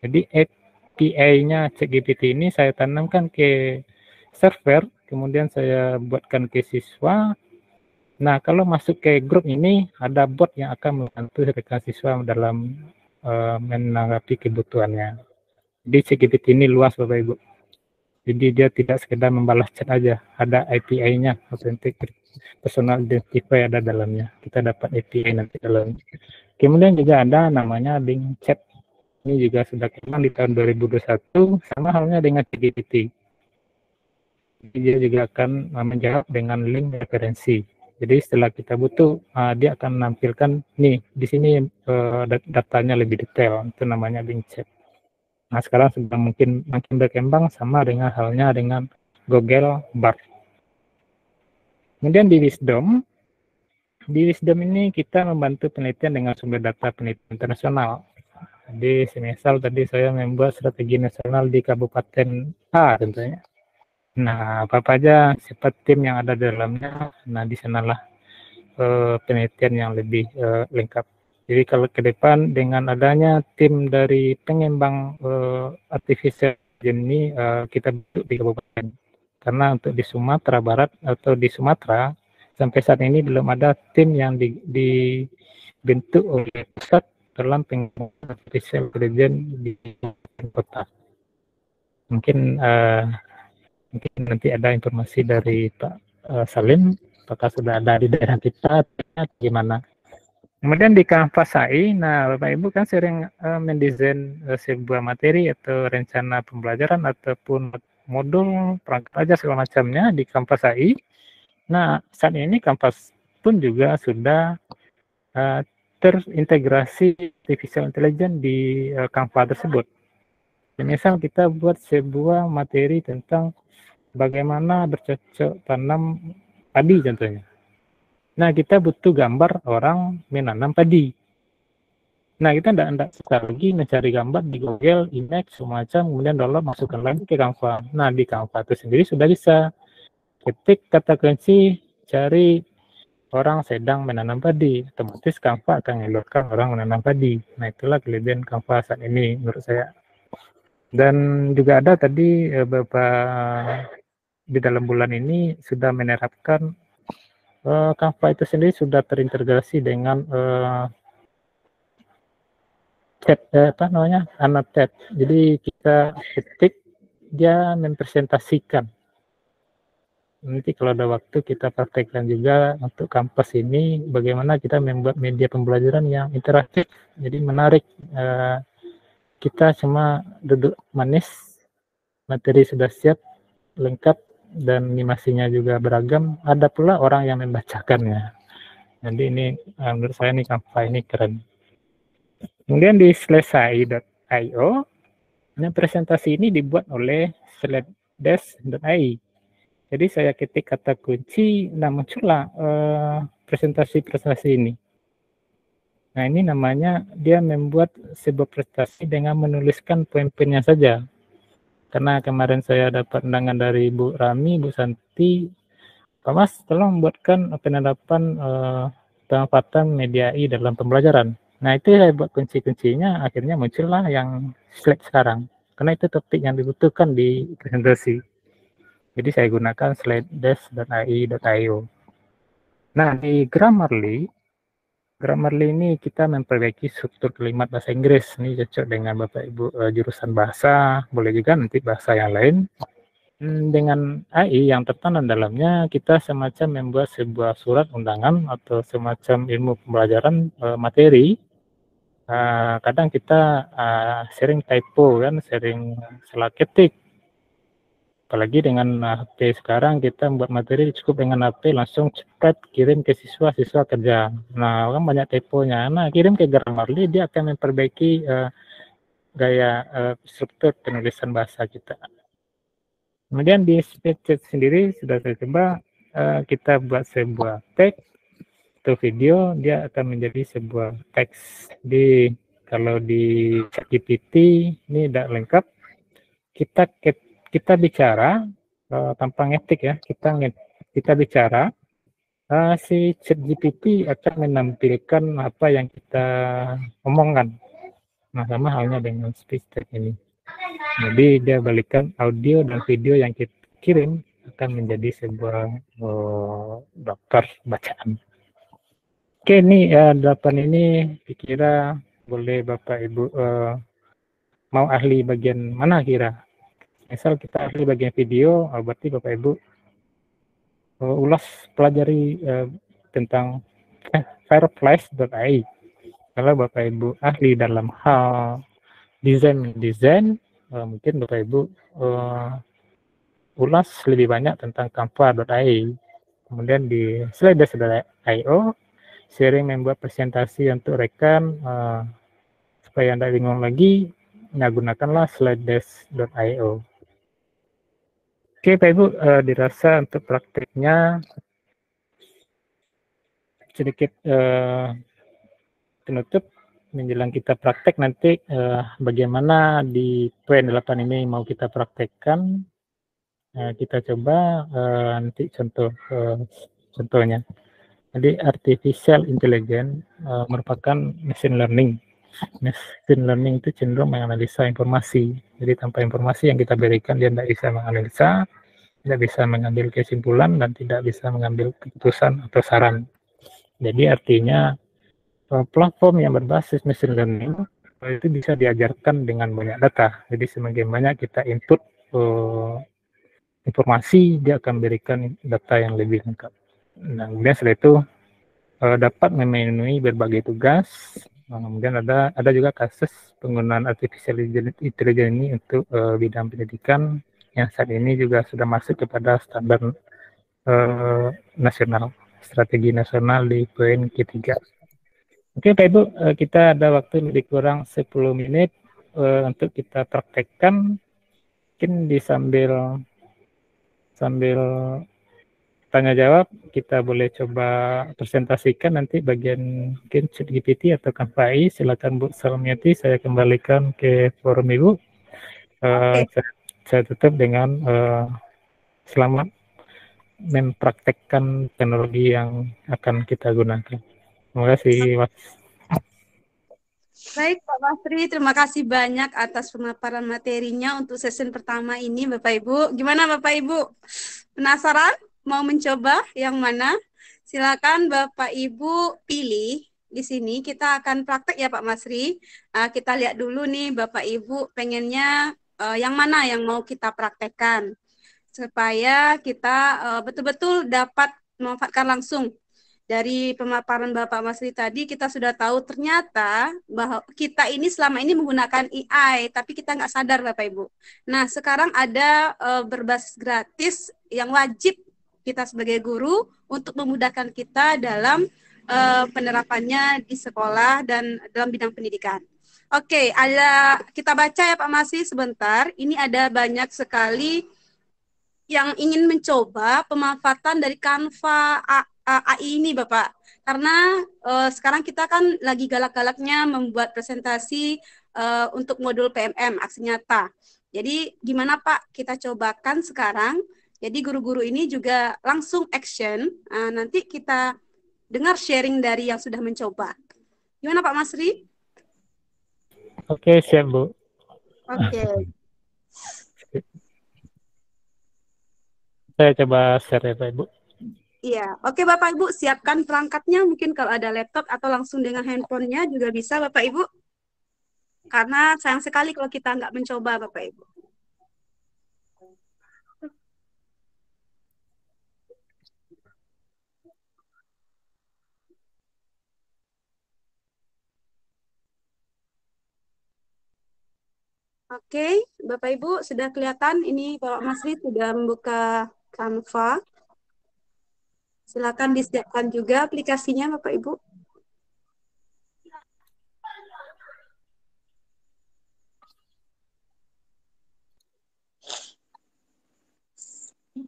Jadi API-nya ChatGPT ini saya tanamkan ke server, kemudian saya buatkan ke siswa. Nah, kalau masuk ke grup ini ada bot yang akan membantu rekan siswa dalam menanggapi kebutuhannya. Jadi ChatGPT ini luas Bapak Ibu. Jadi dia tidak sekedar membalas chat aja, ada API-nya, authentic personal identifier ada dalamnya. Kita dapat API nanti dalamnya. Kemudian juga ada namanya Bing Chat. Ini juga sudah kembang di tahun 2021, sama halnya dengan ChatGPT. Dia juga akan menjawab dengan link referensi. Jadi setelah kita butuh, dia akan menampilkan nih di sini datanya lebih detail. Itu namanya Bing Chat. Nah, sekarang sudah makin berkembang sama dengan halnya dengan Google Bard. Kemudian di Wisdom ini kita membantu penelitian dengan sumber data penelitian internasional. Jadi semisal tadi saya membuat strategi nasional di Kabupaten A tentunya. Nah, apa aja sifat tim yang ada di dalamnya, nah di sanalah penelitian yang lebih lengkap. Jadi kalau ke depan dengan adanya tim dari pengembang artificial ini kita bentuk di kabupaten. Karena untuk di Sumatera Barat atau di Sumatera sampai saat ini belum ada tim yang dibentuk oleh pusat dalam pengembangan artificial intelligence di kota. Mungkin nanti ada informasi dari Pak Salim, apakah sudah ada di daerah kita gimana. Kemudian di Canvas AI, nah Bapak Ibu kan sering mendesain sebuah materi atau rencana pembelajaran ataupun modul, perangkat aja segala macamnya di Canvas AI. Nah, saat ini Canvas pun juga sudah terintegrasi artificial intelligence di Canva tersebut. Misal kita buat sebuah materi tentang bagaimana bercocok tanam padi contohnya. Nah, kita butuh gambar orang menanam padi. Nah, kita tidak susah lagi mencari gambar di Google, Image, semacam, kemudian download, masukkan lagi ke Canva. Nah, di Canva itu sendiri sudah bisa. Ketik kata kunci, cari orang sedang menanam padi, otomatis Canva akan mengeluarkan orang menanam padi. Nah, itulah kelebihan Canva saat ini menurut saya. Dan juga ada tadi beberapa di dalam bulan ini sudah menerapkan Canva itu sendiri sudah terintegrasi dengan chat Annotate. Jadi kita ketik, dia mempresentasikan. Nanti kalau ada waktu kita praktekkan juga untuk kampus ini bagaimana kita membuat media pembelajaran yang interaktif, jadi menarik. Kita cuma duduk manis, materi sudah siap, lengkap, dan animasinya juga beragam. Ada pula orang yang membacakannya. Jadi ini menurut saya ini Canva ini keren. Kemudian di Slidedesk.io, nah presentasi ini dibuat oleh Slidedesk.ai. Jadi saya ketik kata kunci, nah muncullah presentasi ini. Nah ini namanya dia membuat sebuah presentasi dengan menuliskan poin-poinnya saja. Karena kemarin saya dapat undangan dari Bu Rami, Bu Santi, Pak Mas tolong buatkan penerapan pemanfaatan media AI dalam pembelajaran. Nah itu saya buat kunci-kuncinya, akhirnya muncullah yang slide sekarang. Karena itu topik yang dibutuhkan di presentasi. Jadi saya gunakan slidedesk.ai.io. Nah, di Grammarly ini kita memperbaiki struktur kalimat bahasa Inggris. Ini cocok dengan Bapak Ibu jurusan bahasa, boleh juga nanti bahasa yang lain. Dengan AI yang tertanam dalamnya, kita semacam membuat sebuah surat undangan atau semacam ilmu pembelajaran materi. Kadang kita sering typo kan, sering salah ketik. Apalagi dengan HP sekarang kita membuat materi cukup dengan HP langsung cepat kirim ke siswa kerja. Nah, kan banyak typonya. Nah, kirim ke Grammarly dia akan memperbaiki gaya struktur penulisan bahasa kita. Kemudian di Speechchat sendiri sudah saya coba kita buat sebuah teks atau video, dia akan menjadi sebuah teks. Kalau di ChatGPT ini tidak lengkap, kita bicara tanpa ngetik ya, kita bicara, si ChatGPT akan menampilkan apa yang kita omongkan. Nah, sama halnya dengan Speechchat ini. Jadi dia balikan audio dan video yang kita kirim akan menjadi sebuah daftar bacaan. Oke, ini 8 ini dikira boleh Bapak Ibu mau ahli bagian mana kira? Misal kita ahli bagian video, berarti Bapak Ibu ulas pelajari tentang Fireflies.ai. Kalau Bapak Ibu ahli dalam hal desain, mungkin Bapak Ibu ulas lebih banyak tentang Canva.ai. Kemudian di Slidedesk.io, sering membuat presentasi untuk rekan supaya Anda bingung lagi, nah gunakanlah Slidedesk.io. Oke Pak Ibu, dirasa untuk praktiknya sedikit penutup menjelang kita praktek nanti bagaimana di poin 8 ini mau kita praktekkan. Kita coba nanti contohnya. Jadi artificial intelligence merupakan machine learning. Machine learning itu cenderung menganalisa informasi. Jadi tanpa informasi yang kita berikan dia tidak bisa menganalisa, tidak bisa mengambil kesimpulan dan tidak bisa mengambil keputusan atau saran. Jadi artinya platform yang berbasis machine learning itu bisa diajarkan dengan banyak data. Jadi semakin banyak kita input informasi, dia akan berikan data yang lebih lengkap. Nah, kemudian setelah itu dapat memenuhi berbagai tugas. Kemudian ada juga kasus penggunaan artificial intelligence ini untuk bidang pendidikan yang saat ini juga sudah masuk kepada standar nasional, strategi nasional di poin ketiga. Oke Pak Ibu, kita ada waktu lebih kurang 10 menit untuk kita praktekkan. Mungkin sambil tanya jawab, kita boleh coba presentasikan nanti bagian mungkin ChatGPT atau Canva AI. Silakan Bu Salmiati, saya kembalikan ke forum Ibu. Saya tutup dengan selamat mempraktekkan teknologi yang akan kita gunakan. Terima kasih, Mas. Baik, Pak Masri, terima kasih banyak atas pemaparan materinya untuk sesi pertama ini, Bapak Ibu. Gimana Bapak Ibu? Penasaran? Mau mencoba yang mana? Silakan Bapak Ibu pilih. Di sini kita akan praktek ya Pak Masri. Kita lihat dulu nih Bapak Ibu pengennya yang mana yang mau kita praktekkan. Supaya kita betul-betul dapat memanfaatkan langsung. Dari pemaparan Bapak Masri tadi, kita sudah tahu ternyata bahwa kita ini selama ini menggunakan AI, tapi kita nggak sadar Bapak Ibu. Nah, sekarang ada berbasis gratis yang wajib kita sebagai guru untuk memudahkan kita dalam penerapannya di sekolah dan dalam bidang pendidikan. Oke, kita baca ya Pak Masri sebentar. Ini ada banyak sekali yang ingin mencoba pemanfaatan dari Canva AI ini Bapak, karena sekarang kita kan lagi galak-galaknya membuat presentasi untuk modul PMM aksi nyata. Jadi gimana Pak, kita cobakan sekarang. Jadi guru-guru ini juga langsung action. Nanti kita dengar sharing dari yang sudah mencoba. Gimana Pak Masri? Oke, siap Bu. Oke. Saya coba share ya Pak Ibu. Iya, oke Bapak Ibu, siapkan perangkatnya. Mungkin kalau ada laptop atau langsung dengan handphonenya juga bisa Bapak Ibu. Karena sayang sekali kalau kita nggak mencoba Bapak Ibu. Oke, Bapak Ibu sudah kelihatan ini Bapak Masri sudah membuka Canva. Silakan disiapkan juga aplikasinya Bapak Ibu.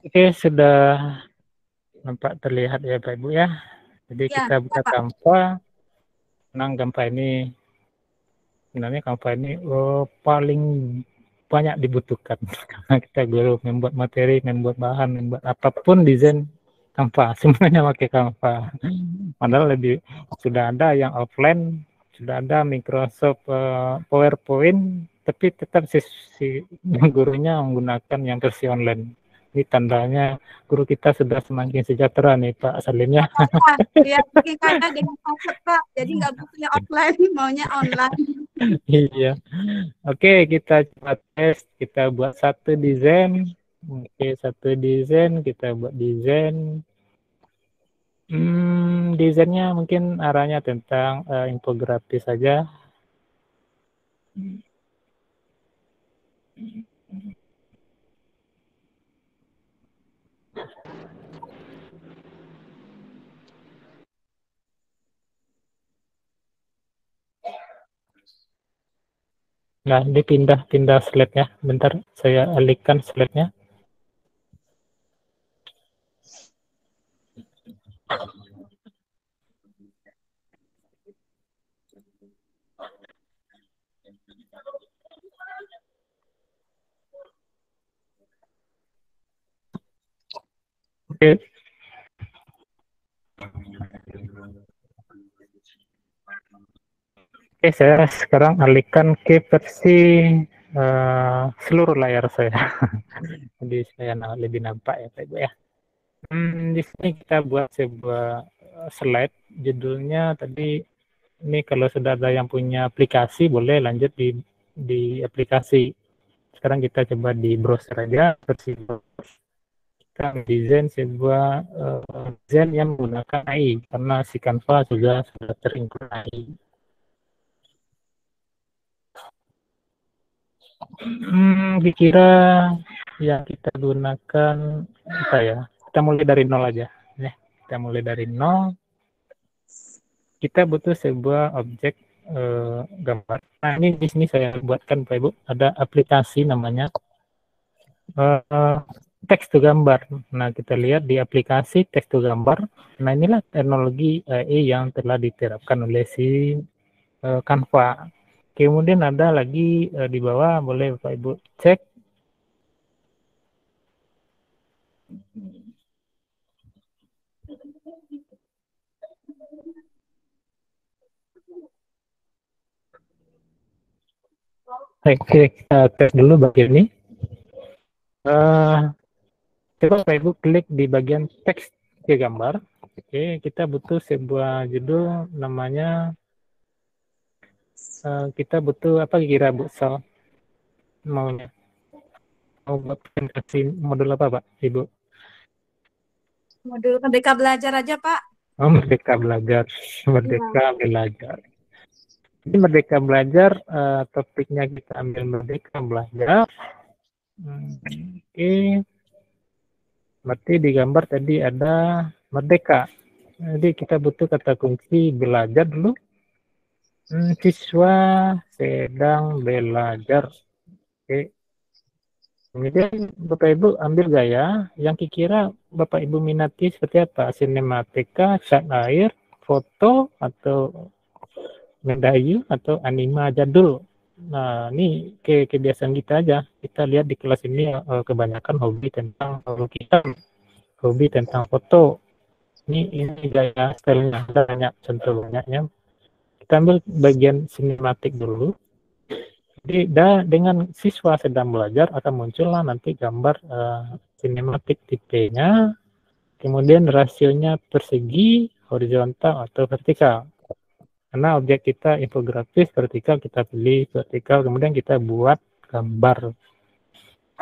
Oke, sudah nampak terlihat ya Pak Ibu ya. Jadi Ya, kita buka Canva. Canva ini sebenarnya Canva ini paling banyak dibutuhkan karena kita guru membuat materi, membuat bahan, membuat apapun desain Canva, semuanya pakai Canva. Padahal sudah ada yang offline, sudah ada Microsoft PowerPoint, tapi tetap si gurunya menggunakan yang versi online. Ini tandanya guru kita sudah semakin sejahtera nih Pak Salim ya. Iya, mungkin karena dengan password Pak, jadi nggak butuhnya offline, maunya online. Iya. Oke, kita coba tes, kita buat satu desain. Oke, satu desain, kita buat desain. Desainnya mungkin arahnya tentang infografis saja. Nah, dipindah slide-nya. Bentar, saya alihkan slide-nya. Oke. Oke, saya sekarang alihkan ke versi seluruh layar saya. Jadi saya lebih nampak ya Pak Ibu ya. Di sini kita buat sebuah slide, judulnya tadi ini kalau sudah ada yang punya aplikasi boleh lanjut di aplikasi. Sekarang kita coba di browser aja, versi browser. kita mendesain sebuah desain yang menggunakan AI karena si Canva sudah terinclude AI. Kira yang kita gunakan apa ya? Kita mulai dari nol aja. Ya, kita mulai dari nol. Kita butuh sebuah objek gambar. Nah, ini di sini saya buatkan Pak Ibu, ada aplikasi namanya teks to gambar. Nah, kita lihat di aplikasi teks to gambar. Nah, inilah teknologi AI yang telah diterapkan oleh si Canva. Kemudian ada lagi di bawah, boleh Bapak Ibu cek. Oke, kita tes dulu bagian ini. Coba Bapak Ibu klik di bagian teks ke gambar. Oke, kita butuh sebuah judul namanya. Kita butuh apa kira Bu Sal maunya? Mau buat presentasi modul apa Pak Ibu? Modul Merdeka Belajar aja, Pak. Oh, Merdeka Belajar. Merdeka Belajar. Jadi Merdeka Belajar, topiknya kita ambil Merdeka Belajar. Oke. Berarti di gambar tadi ada Merdeka. Jadi kita butuh kata kunci belajar dulu. Siswa sedang belajar. Oke. Kemudian Bapak Ibu ambil gaya yang kira Bapak Ibu minati seperti apa? Sinematika, cat air, foto, atau mendayu, atau anima jadul. Nah, ini kebiasaan kita aja. Kita lihat di kelas ini kebanyakan hobi tentang lukisan, hobi tentang foto. Ini gaya stylenya, ada banyak contoh banyaknya. Kita ambil bagian sinematik dulu. Jadi dengan siswa sedang belajar akan muncullah nanti gambar sinematik tipenya, kemudian rasionya persegi, horizontal atau vertikal. Karena objek kita infografis vertikal, kita pilih vertikal, kemudian kita buat gambar.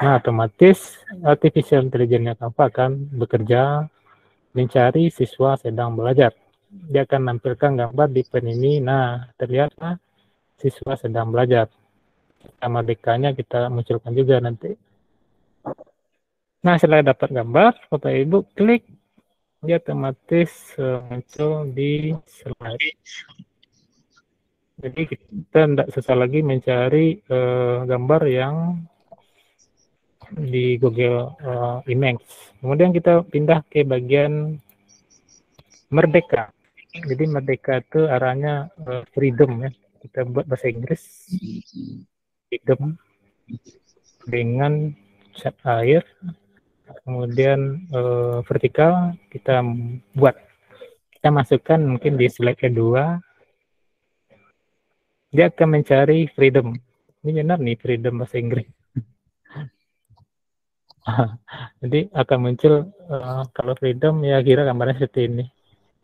Nah, otomatis artificial intelligence-nya Canva akan bekerja mencari siswa sedang belajar. Dia akan menampilkan gambar di pen ini. Nah, terlihat siswa sedang belajar. Merdekanya kita munculkan juga nanti. Nah, setelah dapat gambar, Bapak Ibu klik, dia otomatis muncul di slide. Jadi kita tidak susah lagi mencari gambar yang di Google Image. Kemudian kita pindah ke bagian Merdeka. Jadi Merdeka itu arahnya freedom ya. Kita buat bahasa Inggris. Freedom dengan cat air, kemudian vertikal kita buat, kita masukkan mungkin di slide kedua, dia akan mencari freedom. Ini benar nih freedom bahasa Inggris. Jadi akan muncul kalau freedom ya kira gambarnya seperti ini.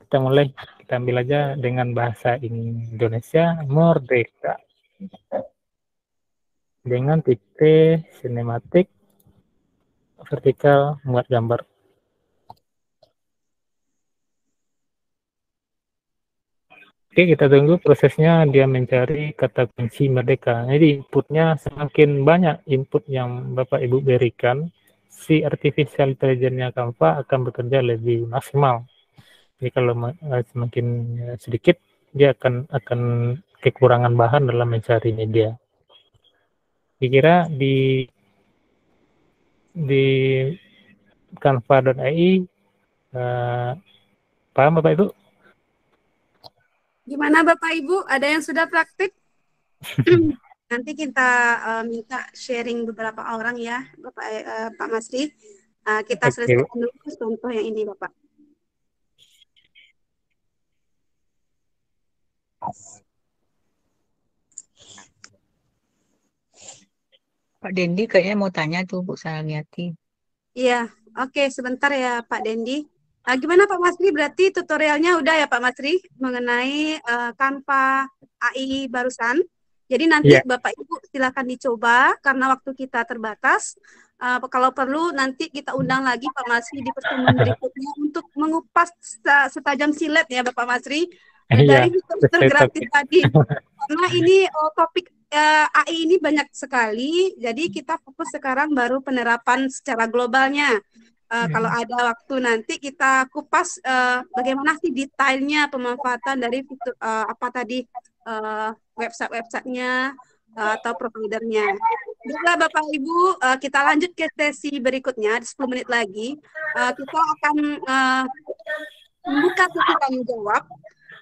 Kita mulai, kita ambil aja dengan bahasa Indonesia, merdeka. Dengan tipe sinematik vertikal membuat gambar. Oke, kita tunggu prosesnya dia mencari kata kunci merdeka. Jadi inputnya semakin banyak input yang Bapak Ibu berikan, si artificial intelligence-nya Canva akan bekerja lebih maksimal. Jadi kalau semakin sedikit, dia akan kekurangan bahan dalam mencari media. Kira di canva.ai paham Bapak Ibu? Gimana Bapak Ibu? Ada yang sudah praktik? Nanti kita minta sharing beberapa orang ya, Pak Masri. Kita selesaikan dulu contoh yang ini, Bapak. Pak Dendi kayaknya mau tanya tuh Bu Saragiyati. Iya, oke, sebentar ya Pak Dendi. Gimana Pak Masri? Berarti tutorialnya udah ya Pak Masri mengenai Canva AI barusan. Jadi nanti Bapak Ibu silakan dicoba karena waktu kita terbatas. Kalau perlu nanti kita undang lagi Pak Masri di pertemuan berikutnya untuk mengupas setajam silet ya Bapak Masri dari fitur gratis tadi. Karena ini topik AI ini banyak sekali, jadi kita fokus sekarang baru penerapan secara globalnya. Kalau ada waktu nanti kita kupas bagaimana sih detailnya pemanfaatan dari fitur website-websitenya atau providernya. Baiklah Bapak Ibu, kita lanjut ke sesi berikutnya, 10 menit lagi. Kita akan membuka sesi tanya jawab.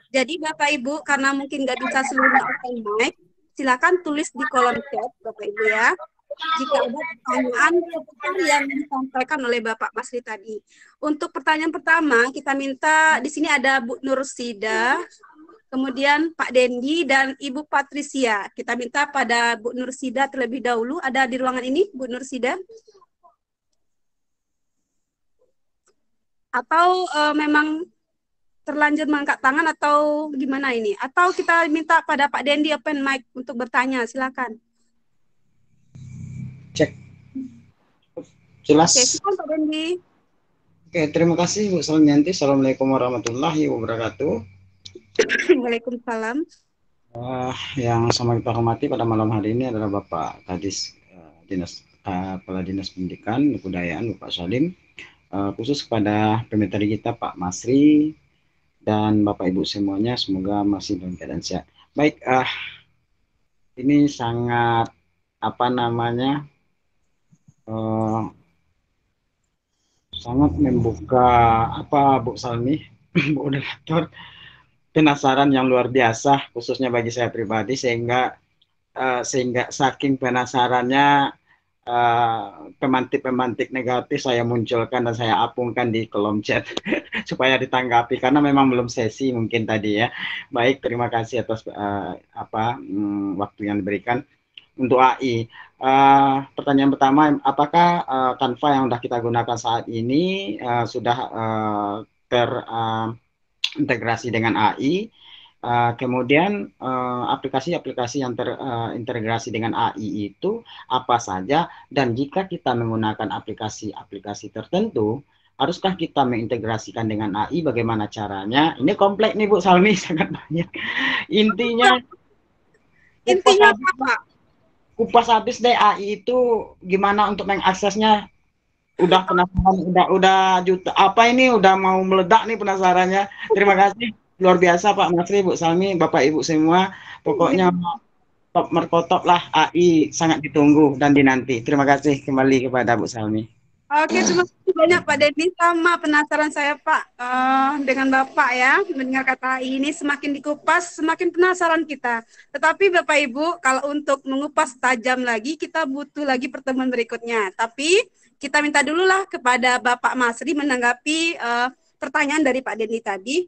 Jadi Bapak Ibu, karena mungkin nggak bisa seluruhnya open mic, silakan tulis di kolom chat Bapak Ibu ya. Jika ada pertanyaan seputar yang disampaikan oleh Bapak Masri tadi. Untuk pertanyaan pertama, kita minta di sini ada Bu Nursida, kemudian Pak Dendi dan Ibu Patricia. Kita minta pada Bu Nursida terlebih dahulu. Ada di ruangan ini, Bu Nursida? Atau memang terlanjur mengangkat tangan atau gimana ini? Atau kita minta pada Pak Dendi open mic untuk bertanya, silakan. Cek. Jelas. Oke, silakan Pak Dendi. Oke, terima kasih Bu Salmianti. Assalamualaikum warahmatullahi wabarakatuh. Waalaikumsalam. Yang sama kita hormati pada malam hari ini adalah Bapak Kadis Kepala Dinas Pendidikan dan Kebudayaan Bapak Salim, khusus kepada pemateri kita Pak Masri dan Bapak Ibu semuanya, semoga masih dalam keadaan sehat. Baik, ini sangat sangat membuka Bu Salmi, Bu Moderator, penasaran yang luar biasa khususnya bagi saya pribadi, sehingga saking penasarannya pemantik-pemantik negatif saya munculkan dan saya apungkan di kolom chat supaya ditanggapi karena memang belum sesi mungkin tadi ya. Baik, terima kasih atas waktu yang diberikan. Untuk AI, pertanyaan pertama, apakah Canva yang sudah kita gunakan saat ini sudah terintegrasi dengan AI? Kemudian aplikasi-aplikasi yang terintegrasi dengan AI itu apa saja, dan jika kita menggunakan aplikasi-aplikasi tertentu, haruskah kita mengintegrasikan dengan AI? Bagaimana caranya? Ini kompleks nih Bu Salmi, sangat banyak. Intinya apa? Kupas habis deh AI itu gimana untuk mengaksesnya. Udah penasaran, udah juta apa ini, udah mau meledak nih penasarannya. Terima kasih. Luar biasa Pak Masri, Bu Salmi, Bapak Ibu semua. Pokoknya top merkotop lah, AI sangat ditunggu dan dinanti. Terima kasih kembali kepada Bu Salmi. Oke, terima kasih banyak Pak Dendi. Sama penasaran saya Pak dengan Bapak ya, mendengar kata AI ini semakin dikupas, semakin penasaran kita. Tetapi Bapak Ibu, kalau untuk mengupas tajam lagi, kita butuh lagi pertemuan berikutnya. Tapi kita minta dulu lah kepada Bapak Masri menanggapi pertanyaan dari Pak Dendi tadi.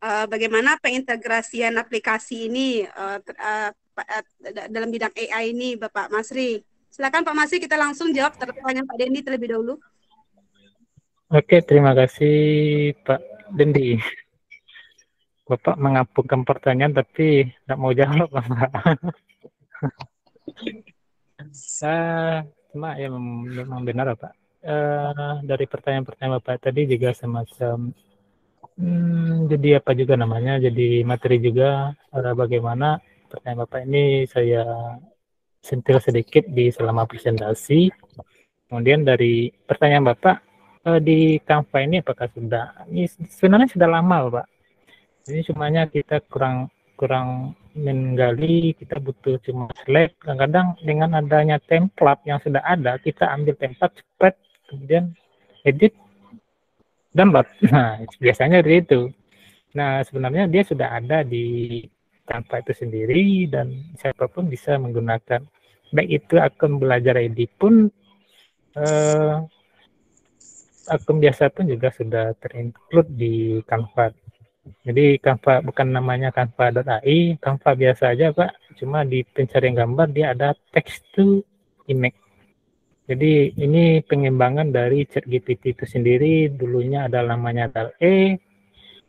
Bagaimana pengintegrasian aplikasi ini dalam bidang AI ini, Bapak Masri? Silakan Pak Masri, kita langsung jawab pertanyaan Pak Dendi terlebih dahulu. Oke, terima kasih Pak Dendi. Bapak mengampungkan pertanyaan tapi tidak mau jawab, Pak. Cuma ya memang benar Pak. Dari pertanyaan-pertanyaan Bapak tadi juga semacam jadi apa juga namanya, jadi materi juga bagaimana pertanyaan Bapak ini saya sentil sedikit di selama presentasi. Kemudian dari pertanyaan Bapak di Canva ini apakah sudah, ini sebenarnya sudah lama Pak. Ini cumanya kita kurang menggali, kita butuh cuma select. Kadang-kadang dengan adanya template yang sudah ada, kita ambil template cepat, kemudian edit, download. Nah, biasanya dari itu. Nah, sebenarnya dia sudah ada di Canva itu sendiri dan siapapun bisa menggunakan. Baik itu akun belajar ID pun, akun biasa pun juga sudah terinclude di Canva. Jadi Canva bukan namanya Canva.ai, Canva biasa aja Pak. Cuma di pencarian gambar dia ada text to image. Jadi ini pengembangan dari ChatGPT itu sendiri. Dulunya ada namanya DALL-E.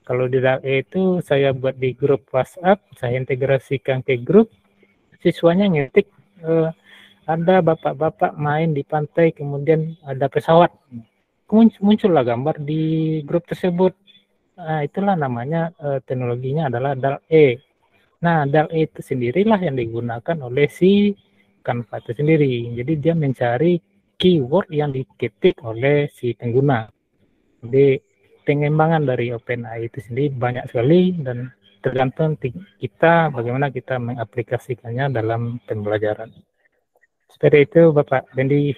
Kalau di DALL-E itu saya buat di grup WhatsApp, saya integrasikan ke grup. Siswanya ngetik ada bapak-bapak main di pantai, kemudian ada pesawat. Muncullah gambar di grup tersebut. Nah, itulah namanya teknologinya adalah DAL-E. Nah, DAL-E itu sendirilah yang digunakan oleh si Canva itu sendiri. Jadi dia mencari keyword yang diketik oleh si pengguna. Jadi pengembangan dari OpenAI itu sendiri banyak sekali dan tergantung kita bagaimana kita mengaplikasikannya dalam pembelajaran. Seperti itu Bapak Dendi.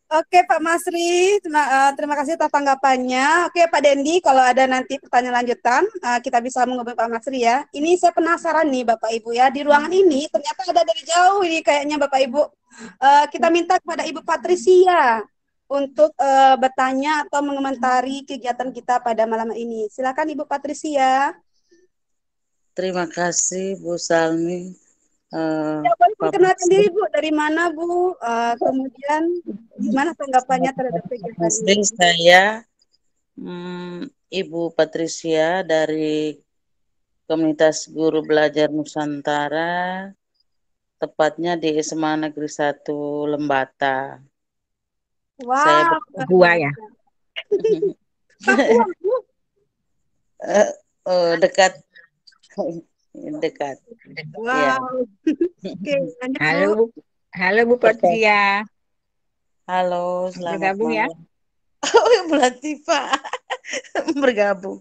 Oke Pak Masri, terima kasih atas tanggapannya. Oke Pak Dendi, kalau ada nanti pertanyaan lanjutan, kita bisa menghubungi Pak Masri ya. Ini saya penasaran nih Bapak Ibu ya, di ruangan ini ternyata ada dari jauh ini kayaknya Bapak Ibu. Kita minta kepada Ibu Patricia untuk bertanya atau mengomentari kegiatan kita pada malam ini. Silakan Ibu Patricia. Terima kasih Bu Salmi. Ya, boleh perkenalkan diri Bu, dari mana Bu? Kemudian gimana tanggapannya terhadap kegiatan ini? Saya Ibu Patricia dari Komunitas Guru Belajar Nusantara, tepatnya di SMA Negeri 1 Lembata. Wow, Papua ya. Papua, Bu. Dekat. Wow. Ya. Oke, lanjut Halo Bu. Bu. Halo Bu Patricia. Halo, selamat Bergabung ya. malam. Oh, Bu Latifah bergabung.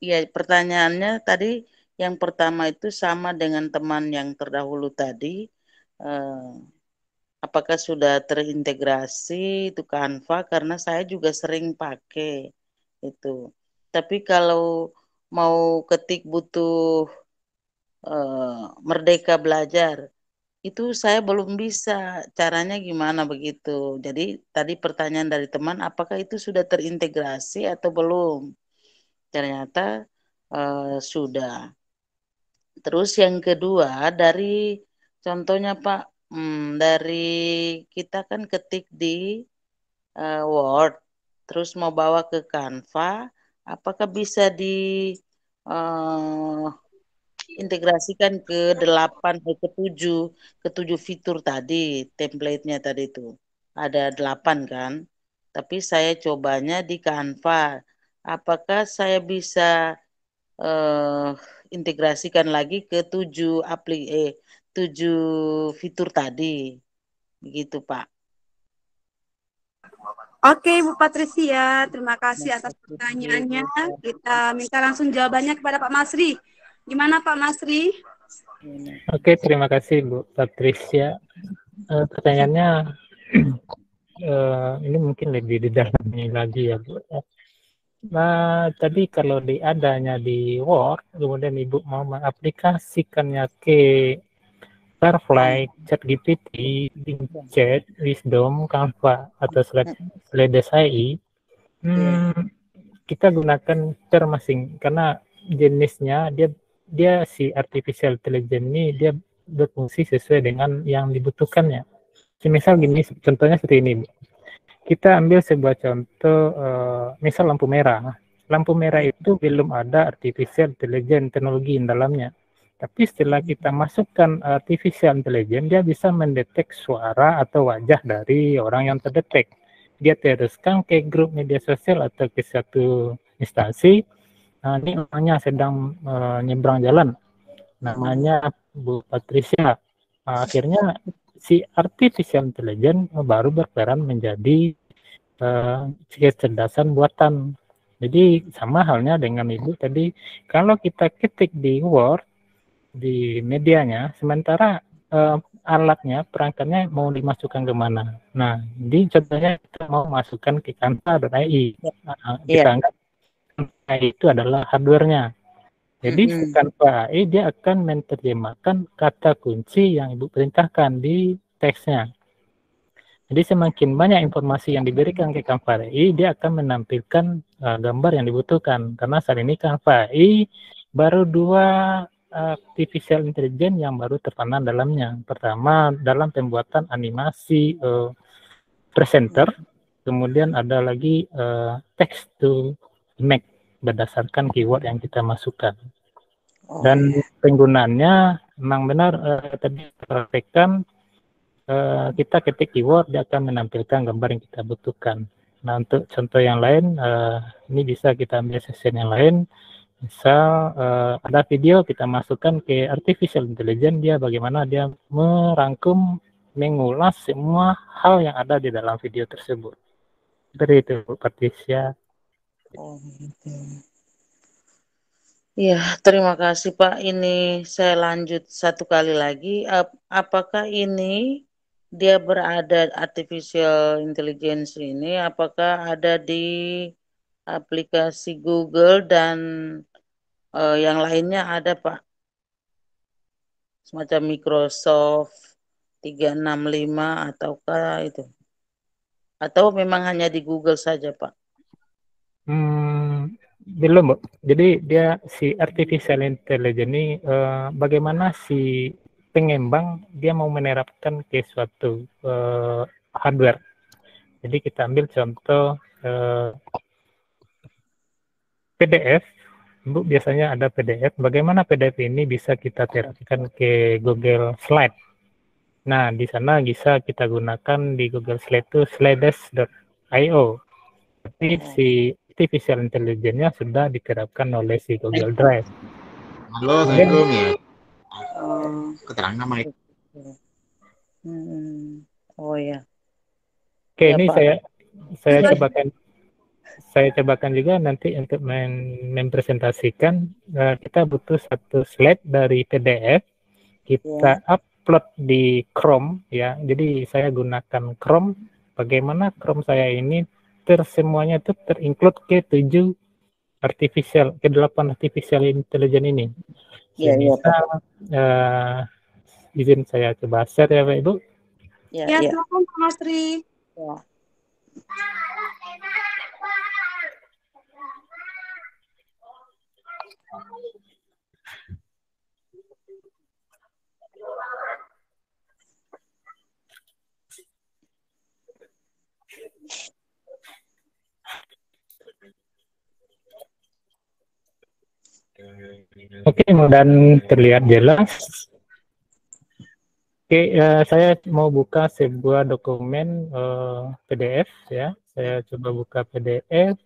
Iya, pertanyaannya tadi yang pertama itu sama dengan teman yang terdahulu tadi. Apakah sudah terintegrasi itu Canva? Karena saya juga sering pakai itu. Tapi kalau mau ketik butuh Merdeka Belajar, itu saya belum bisa. Caranya gimana begitu? Jadi tadi pertanyaan dari teman, apakah itu sudah terintegrasi atau belum? Ternyata sudah. Terus yang kedua dari contohnya Pak, dari kita kan ketik di Word, terus mau bawa ke Canva, apakah bisa di integrasikan ke 8 ke 7 fitur tadi, template-nya tadi itu. Ada 8 kan? Tapi saya cobanya di Canva. Apakah saya bisa integrasikan lagi ke 7 fitur tadi? Begitu, Pak. Oke, Bu Patricia, terima kasih atas pertanyaannya. Kita minta langsung jawabannya kepada Pak Masri. Gimana Pak Masri? Oke, terima kasih Bu Patricia. Pertanyaannya ini mungkin lebih didalami lagi ya Bu. Nah, tadi kalau adanya di Word, kemudian Ibu mau mengaplikasikannya ke Firefly, ChatGPT, Chat, Wisdom, Canva, atau Slides.ai, kita gunakan termasing karena jenisnya dia si artificial intelligence ini dia berfungsi sesuai dengan yang dibutuhkannya. Misal gini, contohnya seperti ini, Bu. Kita ambil sebuah contoh, misal lampu merah. Lampu merah itu belum ada artificial intelligence teknologi di dalamnya. Tapi setelah kita masukkan artificial intelligence, dia bisa mendetek suara atau wajah dari orang yang terdetek. Dia teruskan ke grup media sosial atau ke satu instansi. Nah, ini namanya sedang nyebrang jalan. Namanya Bu Patricia. Akhirnya si artificial intelligence baru berperan menjadi kecerdasan buatan. Jadi sama halnya dengan Ibu tadi, kalau kita ketik di Word, di medianya, sementara alatnya, perangkatnya mau dimasukkan ke mana. Nah, jadi contohnya kita mau masukkan ke Canva.ai. Kita anggap AI itu adalah hardware-nya. Jadi Canva AI dia akan menerjemahkan kata kunci yang Ibu perintahkan di teksnya. Jadi semakin banyak informasi yang diberikan ke Canva AI, dia akan menampilkan gambar yang dibutuhkan. Karena saat ini Canva AI baru 2 artificial intelligence yang baru tertanam dalamnya. Pertama, dalam pembuatan animasi presenter, kemudian ada lagi text to image berdasarkan keyword yang kita masukkan. Dan penggunaannya memang benar tadi diperhatikan kita ketik keyword, dia akan menampilkan gambar yang kita butuhkan. Nah, untuk contoh yang lain, ini bisa kita ambil session yang lain. Misal ada video, kita masukkan ke artificial intelligence, dia bagaimana dia merangkum, mengulas semua hal yang ada di dalam video tersebut. Seperti itu, Bu Patricia. Oh, gitu. Ya, terima kasih Pak. Ini saya lanjut satu kali lagi. Apakah ini dia berada artificial intelligence ini? Apakah ada di aplikasi Google dan yang lainnya ada Pak? Semacam Microsoft 365 ataukah itu? Atau memang hanya di Google saja Pak? Belum, Bu. Jadi dia si artificial intelligence ini bagaimana si pengembang dia mau menerapkan ke suatu hardware. Jadi kita ambil contoh PDF. Bu, biasanya ada PDF. Bagaimana PDF ini bisa kita terapkan ke Google Slide. Nah, di sana bisa kita gunakan di Google Slide itu slides.io. Tapi si artificial intelligence-nya sudah diterapkan oleh si Google Drive. Halo, Assalamualaikum ya. Keterangan nama itu. Oh ya. Oke, Ya, ini Pak. saya cobakan juga nanti untuk mempresentasikan. Kita butuh satu slide dari PDF, kita upload di Chrome ya. Jadi saya gunakan Chrome. Bagaimana Chrome saya ini semuanya itu terinklud ke 8 artificial intelligence ini. Misal, izin saya coba share ya Pak Ibu. Ya, silakan Pak Masri. Ya. Oke, mudah-mudahan terlihat jelas. Oke, saya mau buka sebuah dokumen PDF ya. Saya coba buka PDF.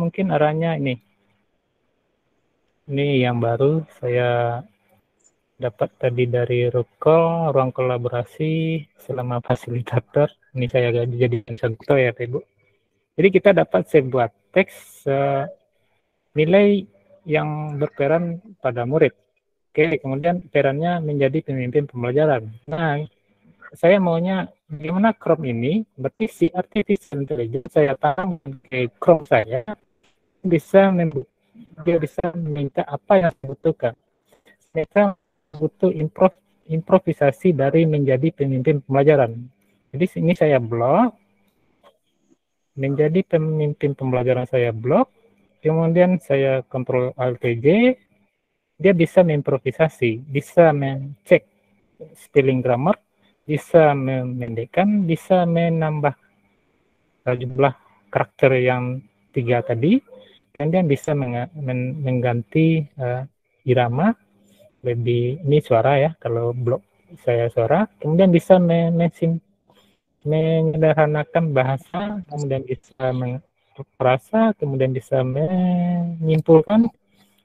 Mungkin arahnya ini. Ini yang baru saya dapat tadi dari Rukol, ruang kolaborasi selama fasilitator. Ini saya jadikan contoh ya, Ibu. Jadi kita dapat sebuah teks nilai yang berperan pada murid. Oke, kemudian perannya menjadi pemimpin pembelajaran. Nah, saya maunya bagaimana Chrome ini, berarti si artificial intelligence saya tanam ke Chrome saya, dia bisa meminta apa yang saya butuhkan. Saya butuh improvisasi dari menjadi pemimpin pembelajaran. Jadi sini saya blok, menjadi pemimpin pembelajaran saya blok, kemudian saya Ctrl Alt J, dia bisa memimprovisasi, bisa mencek spelling grammar, bisa memendekkan, bisa menambah jumlah karakter yang 3 tadi, kemudian bisa mengganti irama, lebih ini suara ya, kalau blok saya suara, kemudian bisa menyederhanakan bahasa, kemudian bisa merasa, kemudian bisa menyimpulkan,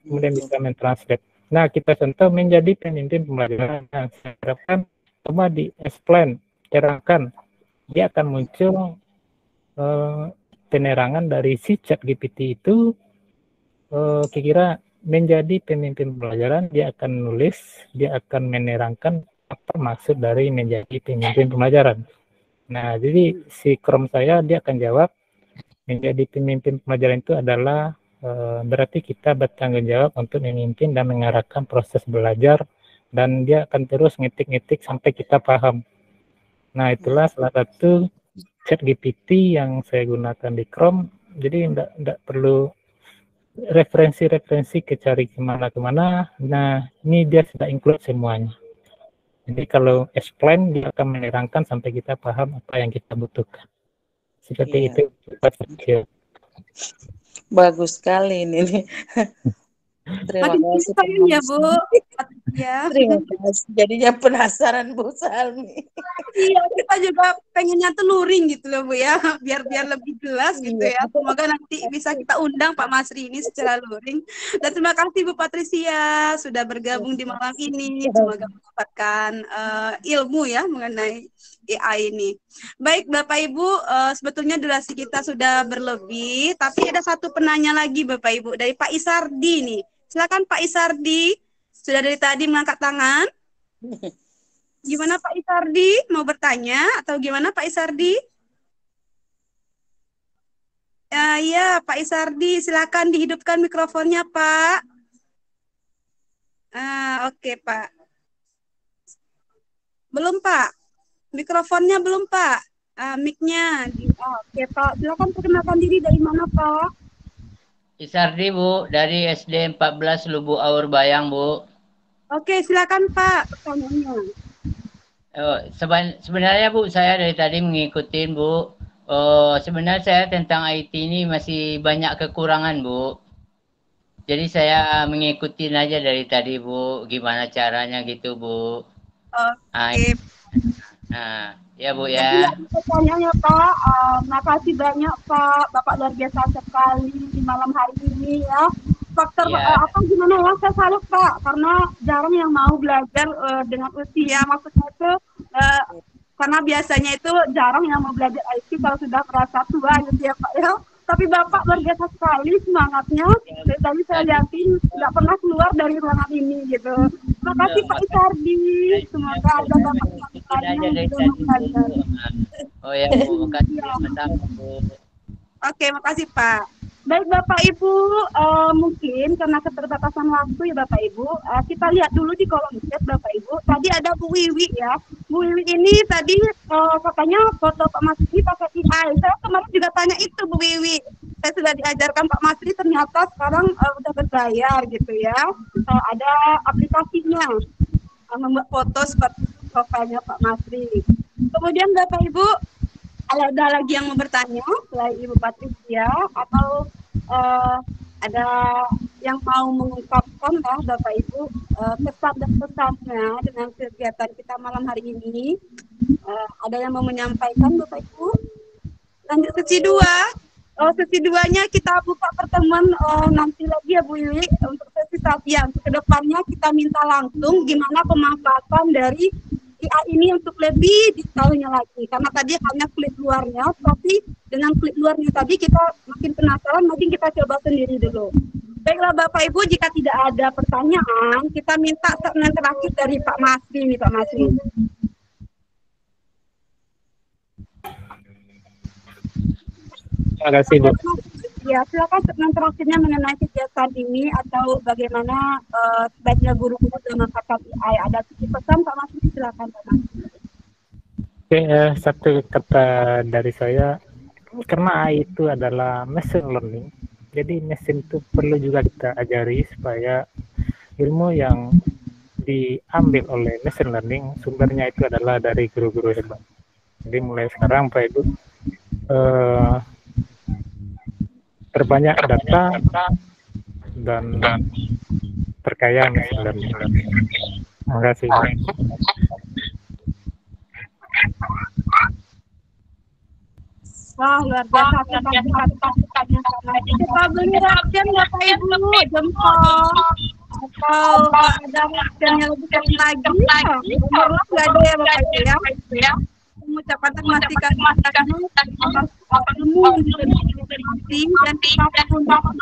kemudian bisa mentranslate. Nah, kita contoh menjadi pemimpin pembelajaran. Nah, saya harapkan coba di-explain, terangkan. Dia akan muncul penerangan dari si ChatGPT itu, kira-kira menjadi pemimpin pembelajaran, dia akan nulis, dia akan menerangkan apa maksud dari menjadi pemimpin pembelajaran. Nah, jadi si Chrome saya, dia akan jawab, menjadi pemimpin pembelajaran itu adalah berarti kita bertanggung jawab untuk memimpin dan mengarahkan proses belajar, dan dia akan terus ngetik-ngetik sampai kita paham. Nah, itulah salah satu ChatGPT yang saya gunakan di Chrome. Jadi tidak perlu referensi ke cari kemana-kemana. Nah, ini dia sudah include semuanya. Jadi kalau explain, dia akan menerangkan sampai kita paham apa yang kita butuhkan. Seperti itu. Bagus sekali ini. Terima kasih. Ya, Bu. Ya. Terima kasih. Jadinya penasaran Bu Salmi. Iya, kita juga pengennya tuh luring gitu loh Bu ya, biar lebih jelas gitu Iya. ya. Semoga nanti bisa kita undang Pak Masri ini secara luring. Dan terima kasih Bu Patricia sudah bergabung di malam ini. Semoga mendapatkan ilmu ya mengenai AI ini. Baik Bapak Ibu, sebetulnya durasi kita sudah berlebih, tapi ada satu penanya lagi Bapak Ibu dari Pak Isardi nih. Silakan Pak Isardi, sudah dari tadi mengangkat tangan. Gimana Pak Isardi? Mau bertanya atau gimana Pak Isardi? Ya, Pak Isardi, silakan dihidupkan mikrofonnya Pak. Oke Pak. Belum Pak? Mikrofonnya belum Pak? Mic-nya. Oke Pak, silakan perkenalkan diri dari mana Pak? Isardi Bu, dari SD 14 Lubuk Aur Bayang Bu. Oke, silakan Pak pertanyaannya. Sebenarnya Bu, saya dari tadi mengikutin Bu. Sebenarnya saya tentang IT ini masih banyak kekurangan Bu. Jadi saya mengikutin aja dari tadi Bu, gimana caranya gitu Bu. Oke. Nah, ya Bu Jadi ya. pertanyaannya Pak, makasih banyak Pak, Bapak luar biasa sekali di malam hari ini ya. Faktor apa gimana ya, saya salut Pak, karena jarang yang mau belajar dengan usia, maksudnya itu karena biasanya itu jarang yang mau belajar IT kalau sudah merasa tua gitu ya Pak ya. Tapi Bapak luar biasa sekali semangatnya, dari tadi saya lihatin tidak pernah keluar dari ruangan ini gitu. Terima kasih Pak Isardi, semoga ada Bapak yang belajar. Oh ya Bu, makasih sama-sama Bu. Oke, makasih Pak. Baik Bapak Ibu, mungkin karena keterbatasan waktu ya Bapak Ibu, kita lihat dulu di kolom chat Bapak Ibu. Tadi ada Bu Wiwi ya. Bu Wiwi ini tadi katanya foto Pak Masri pakai AI. Saya kemarin juga tanya itu Bu Wiwi. Saya sudah diajarkan Pak Masri, ternyata sekarang udah berbayar gitu ya. Ada aplikasinya membuat foto seperti profilnya Pak Masri. Kemudian Bapak Ibu, ada lagi yang mau bertanya selain Ibu Patricia atau ada yang mau mengungkapkan Bapak Ibu kesan dan pesannya dengan kegiatan kita malam hari ini? Ada yang mau menyampaikan Bapak Ibu? Lanjut sesi 2. Sesi 2-nya kita buka pertemuan nanti lagi ya Bu Wiwi untuk sesi 1 ya. Untuk kedepannya kita minta langsung gimana pemanfaatan dari AI ini untuk lebih detailnya lagi, karena tadi hanya kulit luarnya, tapi dengan kulit luarnya tadi kita makin penasaran, mungkin kita coba sendiri dulu. Baiklah Bapak Ibu, jika tidak ada pertanyaan, kita minta segmen terakhir dari Pak Masri nih Pak Masri. Terima kasih Bu. Ya, silakan segmen terakhirnya mengenai kegiatan ini atau bagaimana sebaiknya guru-guru memanfaatkan AI. Ada pesan Pak Masri, silakan Pak Masri. Oke, satu kata dari saya, karena AI itu adalah machine learning, jadi mesin itu perlu juga kita ajari supaya ilmu yang diambil oleh machine learning sumbernya itu adalah dari guru-guru hebat. Jadi mulai sekarang Pak Ibu terbanyak data dan terkaya machine learning. Terima kasih. Wah, luar biasa. Kita beli reaction Bapak Ibu, jempol. Atau ada reaction yang lebih keren lagi, nomor nggak ada ya Bapak Ibu ya. Mengucapkan terima kasih atas ilmu yang diberi dan apapun lagi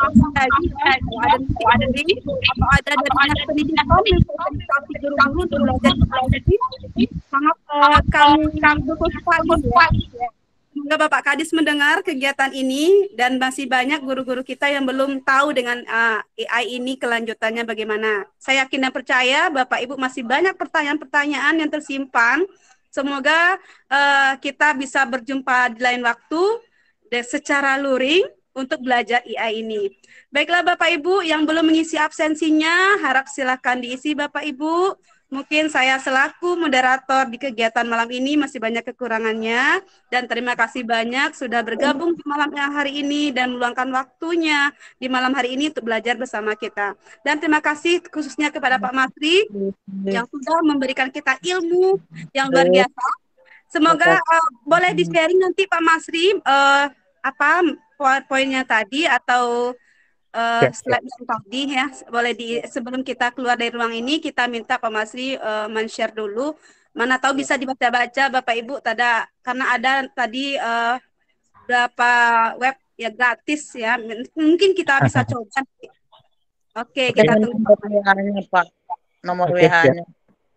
kalau ada dari atau ada dari dinas pendidikan organisasi guru-guru untuk belajar sangat kami dukung sekali ya. Semoga Bapak Kadis mendengar kegiatan ini dan masih banyak guru-guru kita yang belum tahu dengan AI ini kelanjutannya bagaimana. Saya yakin dan percaya Bapak Ibu masih banyak pertanyaan-pertanyaan yang tersimpan. Semoga kita bisa berjumpa di lain waktu secara luring untuk belajar AI ini. Baiklah Bapak Ibu yang belum mengisi absensinya, harap silakan diisi Bapak Ibu. Mungkin saya selaku moderator di kegiatan malam ini masih banyak kekurangannya, dan terima kasih banyak sudah bergabung di malam yang hari ini dan meluangkan waktunya di malam hari ini untuk belajar bersama kita. Dan terima kasih khususnya kepada Pak Masri yang sudah memberikan kita ilmu yang luar biasa. Semoga boleh di-sharing nanti Pak Masri apa poin-poinnya tadi atau slide yang tadi ya, boleh sebelum kita keluar dari ruang ini kita minta Pak Masri men-share dulu, mana tahu bisa dibaca-baca Bapak Ibu karena ada tadi berapa web ya gratis ya, mungkin kita bisa coba. Oke, kita tunggu Pak. Nomor WA-nya.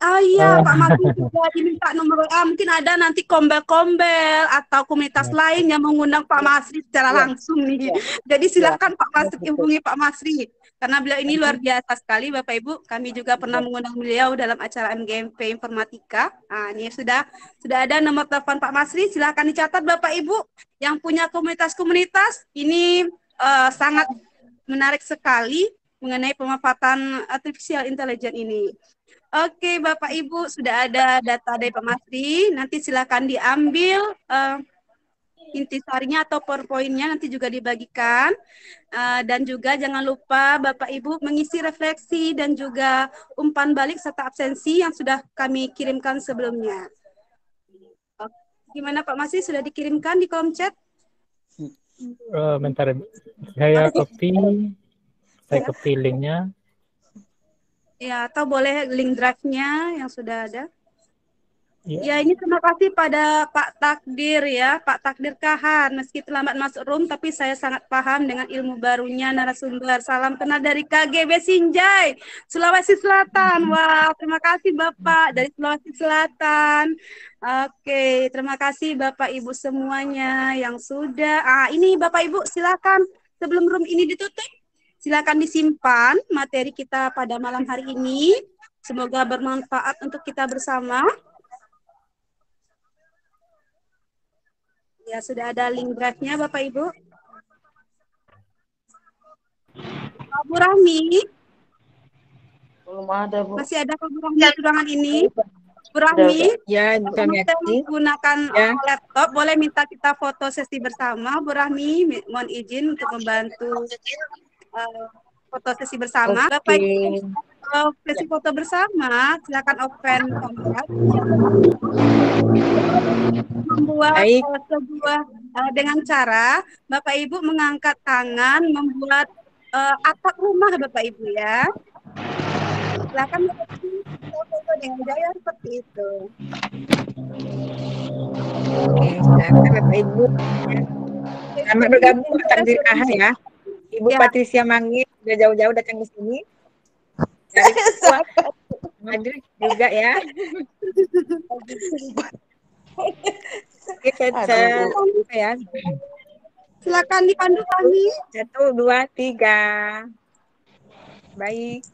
Oh iya, Pak Masri juga diminta nomor WA. Mungkin ada nanti kombel-kombel atau komunitas lain yang mengundang Pak Masri secara langsung nih. Jadi silakan Pak Masri hubungi Pak Masri. Karena beliau ini luar biasa sekali, Bapak Ibu. Kami juga pernah mengundang beliau dalam acara MGMP Informatika. Nah, ini sudah ada nomor telepon Pak Masri. Silakan dicatat Bapak Ibu yang punya komunitas-komunitas. Ini sangat menarik sekali mengenai pemanfaatan artificial intelligence ini. Oke, Bapak Ibu, sudah ada data dari Pak Masri. Nanti silakan diambil intisarinya atau PowerPoint-nya nanti juga dibagikan. Dan juga jangan lupa Bapak Ibu mengisi refleksi dan juga umpan balik serta absensi yang sudah kami kirimkan sebelumnya. Gimana Pak Masri, sudah dikirimkan di kolom chat? Bentar, saya copy linknya. Ya, atau boleh link drive-nya yang sudah ada. Ya, ini terima kasih pada Pak Takdir ya, Pak Takdir Kahan. Meski terlambat masuk room, tapi saya sangat paham dengan ilmu barunya narasumber. Salam kenal dari KGB Sinjai, Sulawesi Selatan. Wah, terima kasih Bapak dari Sulawesi Selatan. Oke, terima kasih Bapak Ibu semuanya yang sudah. Ini Bapak Ibu silakan sebelum room ini ditutup. Silakan disimpan materi kita pada malam hari ini. Semoga bermanfaat untuk kita bersama. Ya, sudah ada link drive-nya Bapak Ibu. Bu Rahmi. Belum ada, Bu. Masih ada Bu Rahmi di ruangan ini? Bu Rahmi, ya, menggunakan laptop, boleh minta kita foto sesi bersama. Bu Rahmi, mohon izin untuk membantu foto sesi bersama. Bapak Ibu, sesi foto bersama, silakan open kamera. Membuat sebuah dengan cara Bapak Ibu mengangkat tangan, membuat atap rumah Bapak Ibu ya. Silakan foto dengan gaya seperti itu. Oke, silakan Bapak Ibu. Selamat bergabung Pak Takdir Kahan ya. Ibu Patricia Manggil sudah jauh-jauh datang ke sini. Dari Madrid juga ya. Oke, saya silakan dipandu kami. 1, 2, 3. Baik.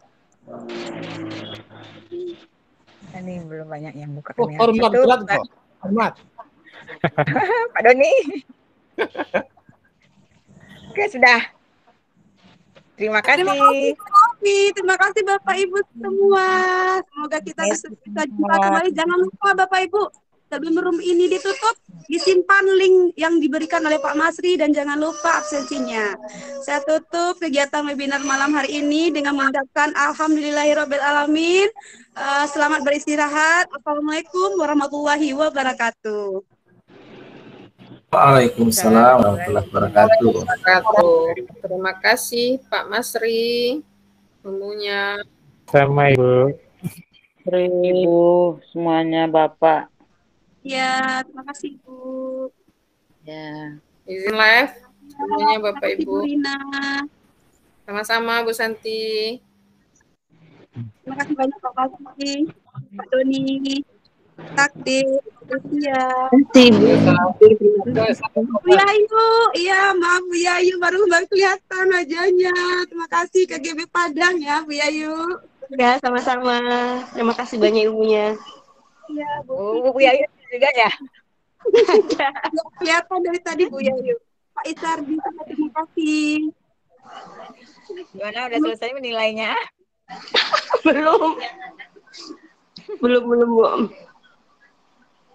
Ini belum banyak yang buka kamera. Hormat. Pak Doni. Oke, sudah. Terima kasih. Terima kasih Bapak Ibu semua. Semoga kita bisa jumpa kembali. Jangan lupa Bapak Ibu, sebelum room ini ditutup, disimpan link yang diberikan oleh Pak Masri dan jangan lupa absensinya. Saya tutup kegiatan webinar malam hari ini dengan mengucapkan alhamdulillahirobbilalamin. Selamat beristirahat. Assalamualaikum warahmatullahi wabarakatuh. Waalaikumsalam warahmatullahi wabarakatuh. Terima kasih Pak Masri, ilmunya. Sama Ibu. Ibu semuanya Bapak. Ya, terima kasih Bu. Ya. Izin live semuanya Bapak Ibu. Bu Rina. Sama-sama Bu Santi. Terima kasih banyak Pak Masri, Pak Doni, Takdir, Lucia. Bu Yayu, iya maaf Bu Yayu baru kelihatan wajahnya. Terima kasih KGB Padang ya Bu Yayu. Ya, sama-sama. Terima kasih banyak ilmunya. Iya Bu Yayu juga ya. Kelihatan dari tadi Bu Yayu. Pak Isardi, terima kasih. Gimana udah selesai menilainya? Belum. Belum, Bu.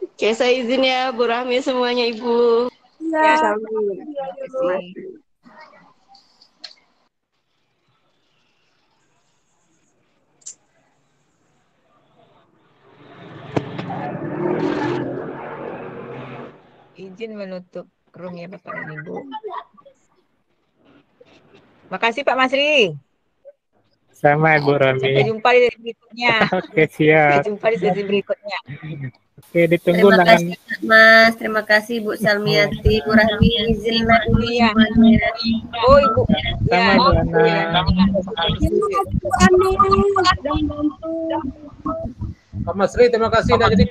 Oke, saya izin ya, Bu Rahmi semuanya, Ibu. Ya, Salmi. Izin menutup room ya Bapak dan Ibu. Makasih Pak Masri. Sama Ibu Rami. Sampai jumpa di sesi berikutnya. Oke, siap. Sampai jumpa di sesi berikutnya. Oke, ditunggu Terima dengan kasih Pak Mas, terima kasih Bu Salmiati, Bu Rahmi, izin dulu Iya. semuanya. Oh Ibu. sama Ya. Bu Ana. Terima kasih, Bu Anu. Sudah membantu. Pak Masri, terima kasih. Udah jadi